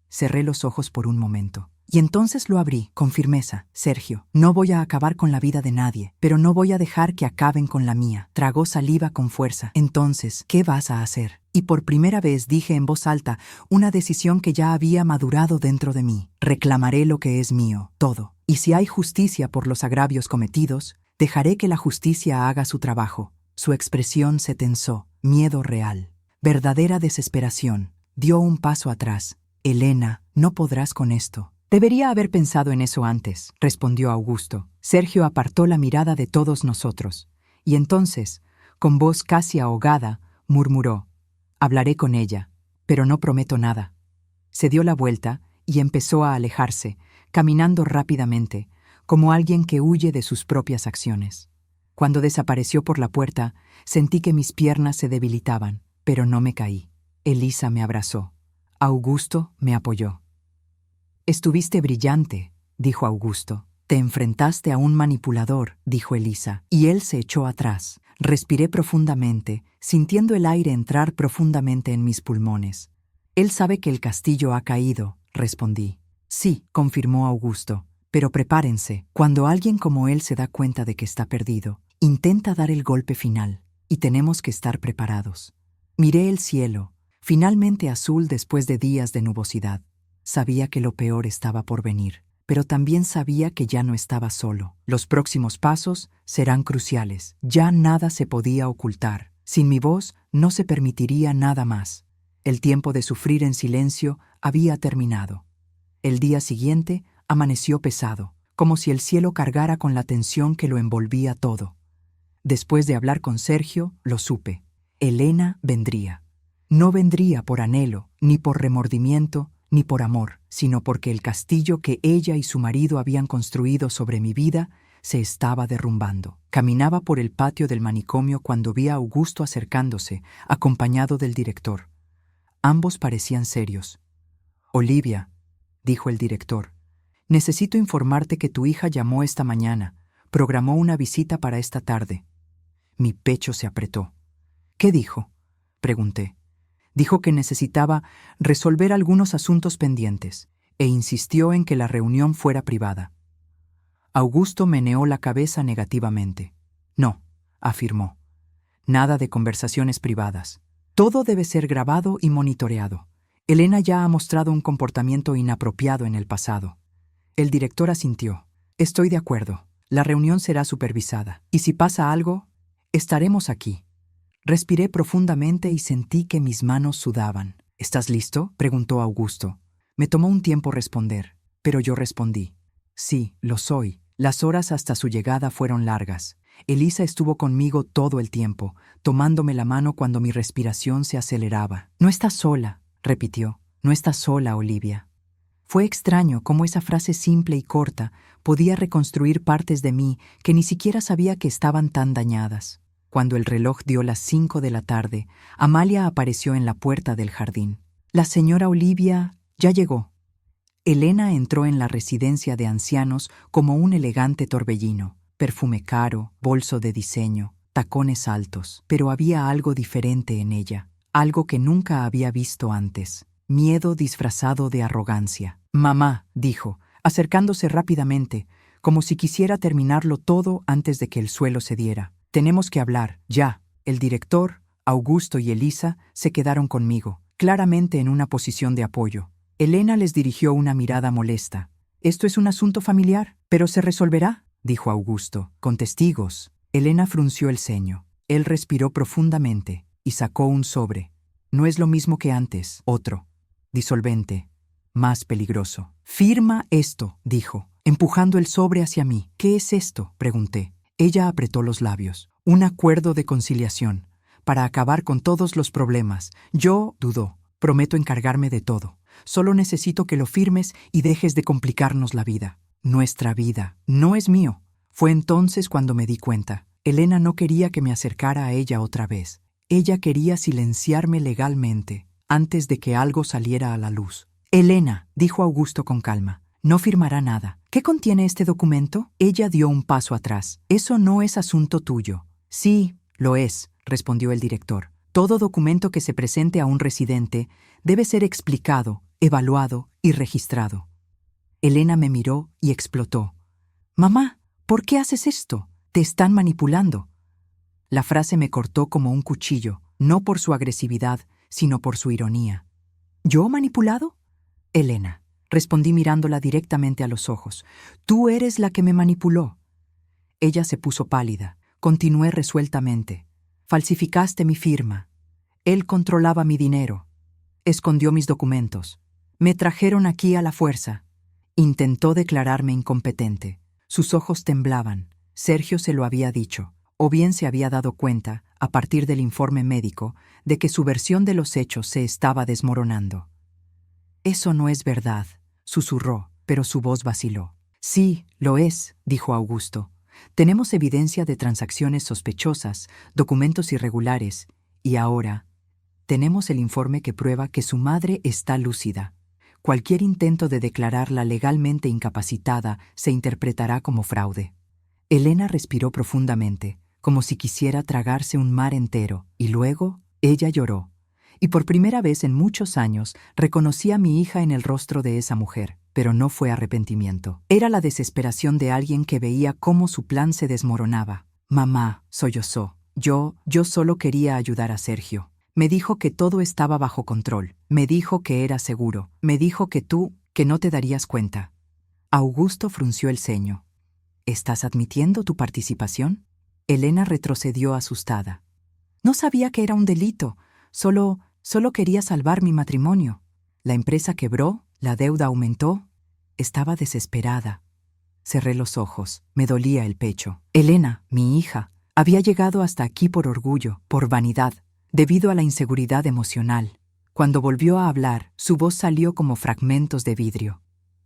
Cerré los ojos por un momento. Y entonces lo abrí, con firmeza. Sergio, no voy a acabar con la vida de nadie, pero no voy a dejar que acaben con la mía. Tragó saliva con fuerza. Entonces, ¿qué vas a hacer? Y por primera vez dije en voz alta una decisión que ya había madurado dentro de mí. Reclamaré lo que es mío, todo. Y si hay justicia por los agravios cometidos, dejaré que la justicia haga su trabajo. Su expresión se tensó. Miedo real. Verdadera desesperación. Dio un paso atrás. Elena, no podrás con esto. Debería haber pensado en eso antes, respondió Augusto. Sergio apartó la mirada de todos nosotros. Y entonces, con voz casi ahogada, murmuró: hablaré con ella, pero no prometo nada. Se dio la vuelta y empezó a alejarse, caminando rápidamente, como alguien que huye de sus propias acciones. Cuando desapareció por la puerta, sentí que mis piernas se debilitaban, pero no me caí. Elisa me abrazó. Augusto me apoyó. Estuviste brillante, dijo Augusto. Te enfrentaste a un manipulador, dijo Elisa, y él se echó atrás. Respiré profundamente, sintiendo el aire entrar profundamente en mis pulmones. Él sabe que el castillo ha caído, respondí. Sí, confirmó Augusto, pero prepárense. Cuando alguien como él se da cuenta de que está perdido, intenta dar el golpe final, y tenemos que estar preparados. Miré el cielo, finalmente azul después de días de nubosidad. Sabía que lo peor estaba por venir, pero también sabía que ya no estaba solo. Los próximos pasos serán cruciales. Ya nada se podía ocultar. Sin mi voz no se permitiría nada más. El tiempo de sufrir en silencio había terminado. El día siguiente amaneció pesado, como si el cielo cargara con la tensión que lo envolvía todo. Después de hablar con Sergio, lo supe. Elena vendría. No vendría por anhelo, ni por remordimiento, ni por amor, sino porque el castillo que ella y su marido habían construido sobre mi vida se estaba derrumbando. Caminaba por el patio del manicomio cuando vi a Augusto acercándose, acompañado del director. Ambos parecían serios. Olivia, dijo el director, necesito informarte que tu hija llamó esta mañana, programó una visita para esta tarde. Mi pecho se apretó. ¿Qué dijo?, pregunté. Dijo que necesitaba resolver algunos asuntos pendientes e insistió en que la reunión fuera privada. Augusto meneó la cabeza negativamente. No, afirmó. Nada de conversaciones privadas. Todo debe ser grabado y monitoreado. Elena ya ha mostrado un comportamiento inapropiado en el pasado. El director asintió. Estoy de acuerdo. La reunión será supervisada. Y si pasa algo, estaremos aquí. Respiré profundamente y sentí que mis manos sudaban. ¿Estás listo?, preguntó Augusto. Me tomó un tiempo responder, pero yo respondí. Sí, lo soy. Las horas hasta su llegada fueron largas. Elisa estuvo conmigo todo el tiempo, tomándome la mano cuando mi respiración se aceleraba. No estás sola, repitió. No estás sola, Olivia. Fue extraño cómo esa frase simple y corta podía reconstruir partes de mí que ni siquiera sabía que estaban tan dañadas. Cuando el reloj dio las 5 de la tarde, Amalia apareció en la puerta del jardín. La señora Olivia ya llegó. Elena entró en la residencia de ancianos como un elegante torbellino, perfume caro, bolso de diseño, tacones altos, pero había algo diferente en ella, algo que nunca había visto antes, miedo disfrazado de arrogancia. Mamá, dijo, acercándose rápidamente, como si quisiera terminarlo todo antes de que el suelo cediera. Tenemos que hablar, ya. El director, Augusto y Elisa se quedaron conmigo, claramente en una posición de apoyo. Elena les dirigió una mirada molesta. «Esto es un asunto familiar, pero se resolverá», dijo Augusto, «con testigos». Elena frunció el ceño. Él respiró profundamente y sacó un sobre. «No es lo mismo que antes, otro. Disolvente. Más peligroso». «Firma esto», dijo, empujando el sobre hacia mí. «¿Qué es esto?», pregunté. Ella apretó los labios. «Un acuerdo de conciliación, para acabar con todos los problemas. Yo», dudó, «prometo encargarme de todo. Solo necesito que lo firmes y dejes de complicarnos la vida». «Nuestra vida. No es mío». Fue entonces cuando me di cuenta. Elena no quería que me acercara a ella otra vez. Ella quería silenciarme legalmente, antes de que algo saliera a la luz. «Elena», dijo Augusto con calma, «no firmará nada». «¿Qué contiene este documento?». Ella dio un paso atrás. «Eso no es asunto tuyo». «Sí, lo es», respondió el director. «Todo documento que se presente a un residente debe ser explicado, evaluado y registrado». Elena me miró y explotó. «Mamá, ¿por qué haces esto? Te están manipulando». La frase me cortó como un cuchillo, no por su agresividad, sino por su ironía. ¿Yo manipulado? Elena, respondí mirándola directamente a los ojos. Tú eres la que me manipuló. Ella se puso pálida. Continué resueltamente. Falsificaste mi firma. Él controlaba mi dinero. Escondió mis documentos. Me trajeron aquí a la fuerza. Intentó declararme incompetente. Sus ojos temblaban. Sergio se lo había dicho. O bien se había dado cuenta, a partir del informe médico, de que su versión de los hechos se estaba desmoronando. «Eso no es verdad», susurró, pero su voz vaciló. «Sí, lo es», dijo Augusto. «Tenemos evidencia de transacciones sospechosas, documentos irregulares, y ahora tenemos el informe que prueba que su madre está lúcida. Cualquier intento de declararla legalmente incapacitada se interpretará como fraude». Elena respiró profundamente, como si quisiera tragarse un mar entero, y luego ella lloró. Y por primera vez en muchos años reconocí a mi hija en el rostro de esa mujer, pero no fue arrepentimiento. Era la desesperación de alguien que veía cómo su plan se desmoronaba. «Mamá», sollozó, yo solo quería ayudar a Sergio. Me dijo que todo estaba bajo control. Me dijo que era seguro. Me dijo que no te darías cuenta». Augusto frunció el ceño. «¿Estás admitiendo tu participación?». Elena retrocedió asustada. «No sabía que era un delito. Solo quería salvar mi matrimonio. La empresa quebró, la deuda aumentó. Estaba desesperada». Cerré los ojos. Me dolía el pecho. Elena, mi hija, había llegado hasta aquí por orgullo, por vanidad, debido a la inseguridad emocional. Cuando volvió a hablar, su voz salió como fragmentos de vidrio.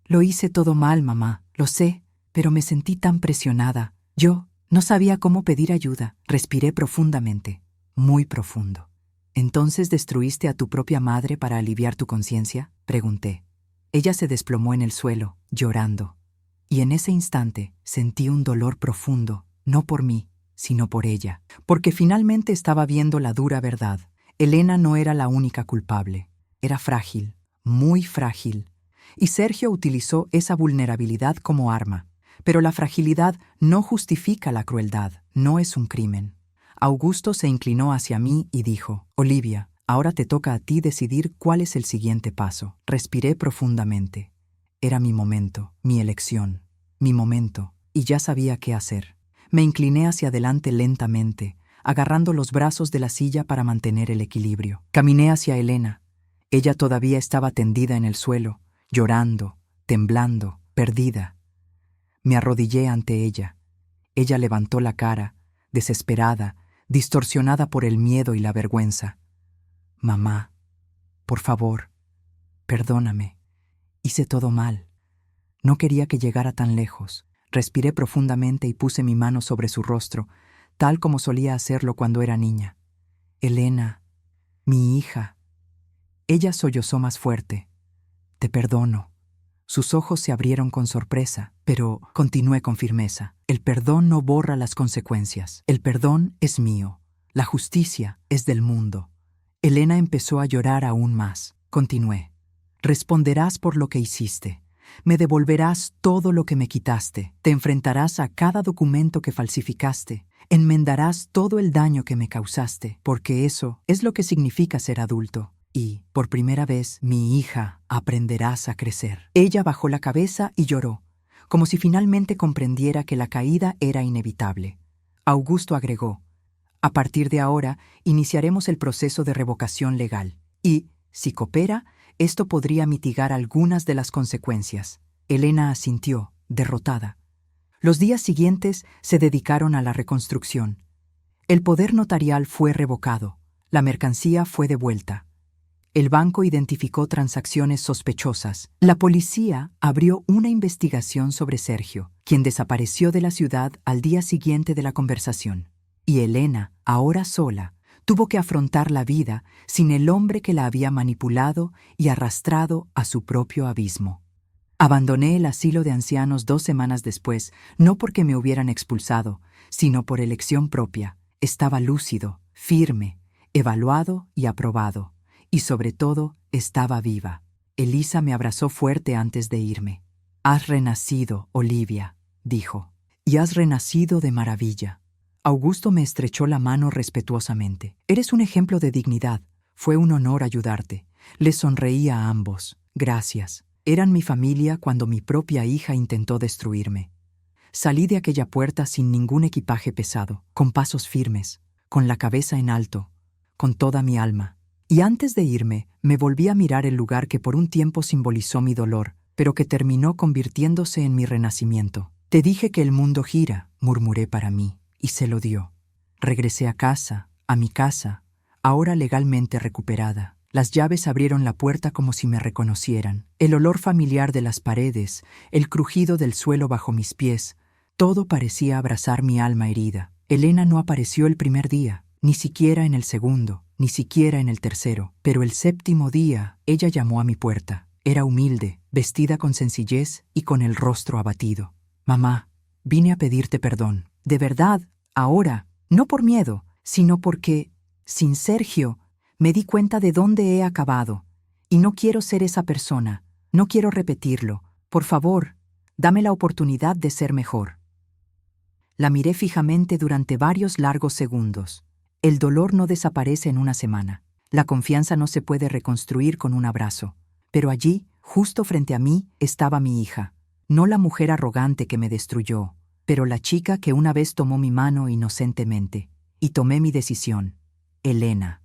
«Lo hice todo mal, mamá, lo sé, pero me sentí tan presionada. Yo no sabía cómo pedir ayuda». Respiré profundamente, muy profundo. «¿Entonces destruiste a tu propia madre para aliviar tu conciencia?», pregunté. Ella se desplomó en el suelo, llorando. Y en ese instante sentí un dolor profundo, no por mí, sino por ella. Porque finalmente estaba viendo la dura verdad. Elena no era la única culpable. Era frágil, muy frágil. Y Sergio utilizó esa vulnerabilidad como arma. Pero la fragilidad no justifica la crueldad, no es un crimen. Augusto se inclinó hacia mí y dijo: «Olivia, ahora te toca a ti decidir cuál es el siguiente paso». Respiré profundamente. Era mi momento, mi elección, mi momento, y ya sabía qué hacer. Me incliné hacia adelante lentamente, agarrando los brazos de la silla para mantener el equilibrio. Caminé hacia Elena. Ella todavía estaba tendida en el suelo, llorando, temblando, perdida. Me arrodillé ante ella. Ella levantó la cara, desesperada, distorsionada por el miedo y la vergüenza. «Mamá, por favor, perdóname. Hice todo mal. No quería que llegara tan lejos». Respiré profundamente y puse mi mano sobre su rostro, tal como solía hacerlo cuando era niña. «Elena, mi hija». Ella sollozó más fuerte. «Te perdono». Sus ojos se abrieron con sorpresa, pero continué con firmeza. «El perdón no borra las consecuencias. El perdón es mío. La justicia es del mundo». Elena empezó a llorar aún más. Continué. Responderás por lo que hiciste. Me devolverás todo lo que me quitaste. Te enfrentarás a cada documento que falsificaste. Enmendarás todo el daño que me causaste, porque eso es lo que significa ser adulto. Y, por primera vez, mi hija, aprenderás a crecer. Ella bajó la cabeza y lloró, como si finalmente comprendiera que la caída era inevitable. Augusto agregó: a partir de ahora, iniciaremos el proceso de revocación legal. Y, si coopera, esto podría mitigar algunas de las consecuencias. Elena asintió, derrotada. Los días siguientes se dedicaron a la reconstrucción. El poder notarial fue revocado. La mercancía fue devuelta. El banco identificó transacciones sospechosas. La policía abrió una investigación sobre Sergio, quien desapareció de la ciudad al día siguiente de la conversación. Y Elena, ahora sola, tuvo que afrontar la vida sin el hombre que la había manipulado y arrastrado a su propio abismo. Abandoné el asilo de ancianos 2 semanas después, no porque me hubieran expulsado, sino por elección propia. Estaba lúcido, firme, evaluado y aprobado. Y sobre todo, estaba viva. Elisa me abrazó fuerte antes de irme. «Has renacido, Olivia», dijo, «y has renacido de maravilla». Augusto me estrechó la mano respetuosamente. «Eres un ejemplo de dignidad. Fue un honor ayudarte». Les sonreí a ambos. «Gracias. Eran mi familia cuando mi propia hija intentó destruirme». Salí de aquella puerta sin ningún equipaje pesado, con pasos firmes, con la cabeza en alto, con toda mi alma. Y antes de irme, me volví a mirar el lugar que por un tiempo simbolizó mi dolor, pero que terminó convirtiéndose en mi renacimiento. «Te dije que el mundo gira», murmuré para mí, y se lo dio. Regresé a casa, a mi casa, ahora legalmente recuperada. Las llaves abrieron la puerta como si me reconocieran. El olor familiar de las paredes, el crujido del suelo bajo mis pies, todo parecía abrazar mi alma herida. Elena no apareció el primer día, ni siquiera en el segundo, ni siquiera en el tercero. Pero el 7º día, ella llamó a mi puerta. Era humilde, vestida con sencillez y con el rostro abatido. «Mamá, vine a pedirte perdón. De verdad, ahora, no por miedo, sino porque, sin Sergio, me di cuenta de dónde he acabado. Y no quiero ser esa persona, no quiero repetirlo. Por favor, dame la oportunidad de ser mejor». La miré fijamente durante varios largos segundos. El dolor no desaparece en una semana. La confianza no se puede reconstruir con un abrazo. Pero allí, justo frente a mí, estaba mi hija. No la mujer arrogante que me destruyó, pero la chica que una vez tomó mi mano inocentemente. Y tomé mi decisión. «Elena,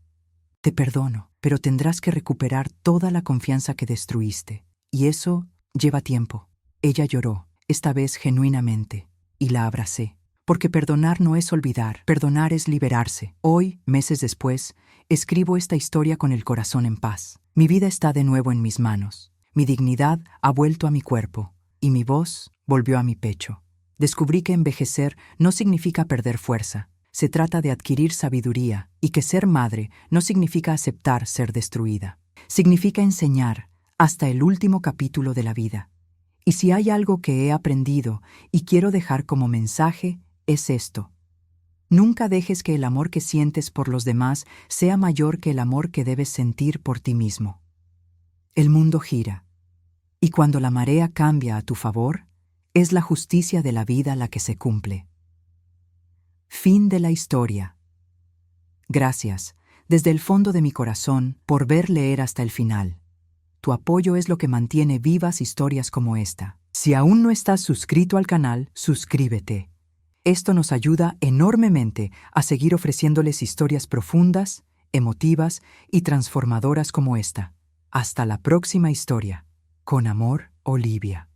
te perdono, pero tendrás que recuperar toda la confianza que destruiste. Y eso lleva tiempo». Ella lloró, esta vez genuinamente, y la abracé. Porque perdonar no es olvidar, perdonar es liberarse. Hoy, meses después, escribo esta historia con el corazón en paz. Mi vida está de nuevo en mis manos. Mi dignidad ha vuelto a mi cuerpo, y mi voz volvió a mi pecho. Descubrí que envejecer no significa perder fuerza. Se trata de adquirir sabiduría, y que ser madre no significa aceptar ser destruida. Significa enseñar hasta el último capítulo de la vida. Y si hay algo que he aprendido y quiero dejar como mensaje, es esto. Nunca dejes que el amor que sientes por los demás sea mayor que el amor que debes sentir por ti mismo. El mundo gira, y cuando la marea cambia a tu favor, es la justicia de la vida la que se cumple. Fin de la historia. Gracias, desde el fondo de mi corazón, por ver leer hasta el final. Tu apoyo es lo que mantiene vivas historias como esta. Si aún no estás suscrito al canal, suscríbete. Esto nos ayuda enormemente a seguir ofreciéndoles historias profundas, emotivas y transformadoras como esta. Hasta la próxima historia. Con amor, Olivia.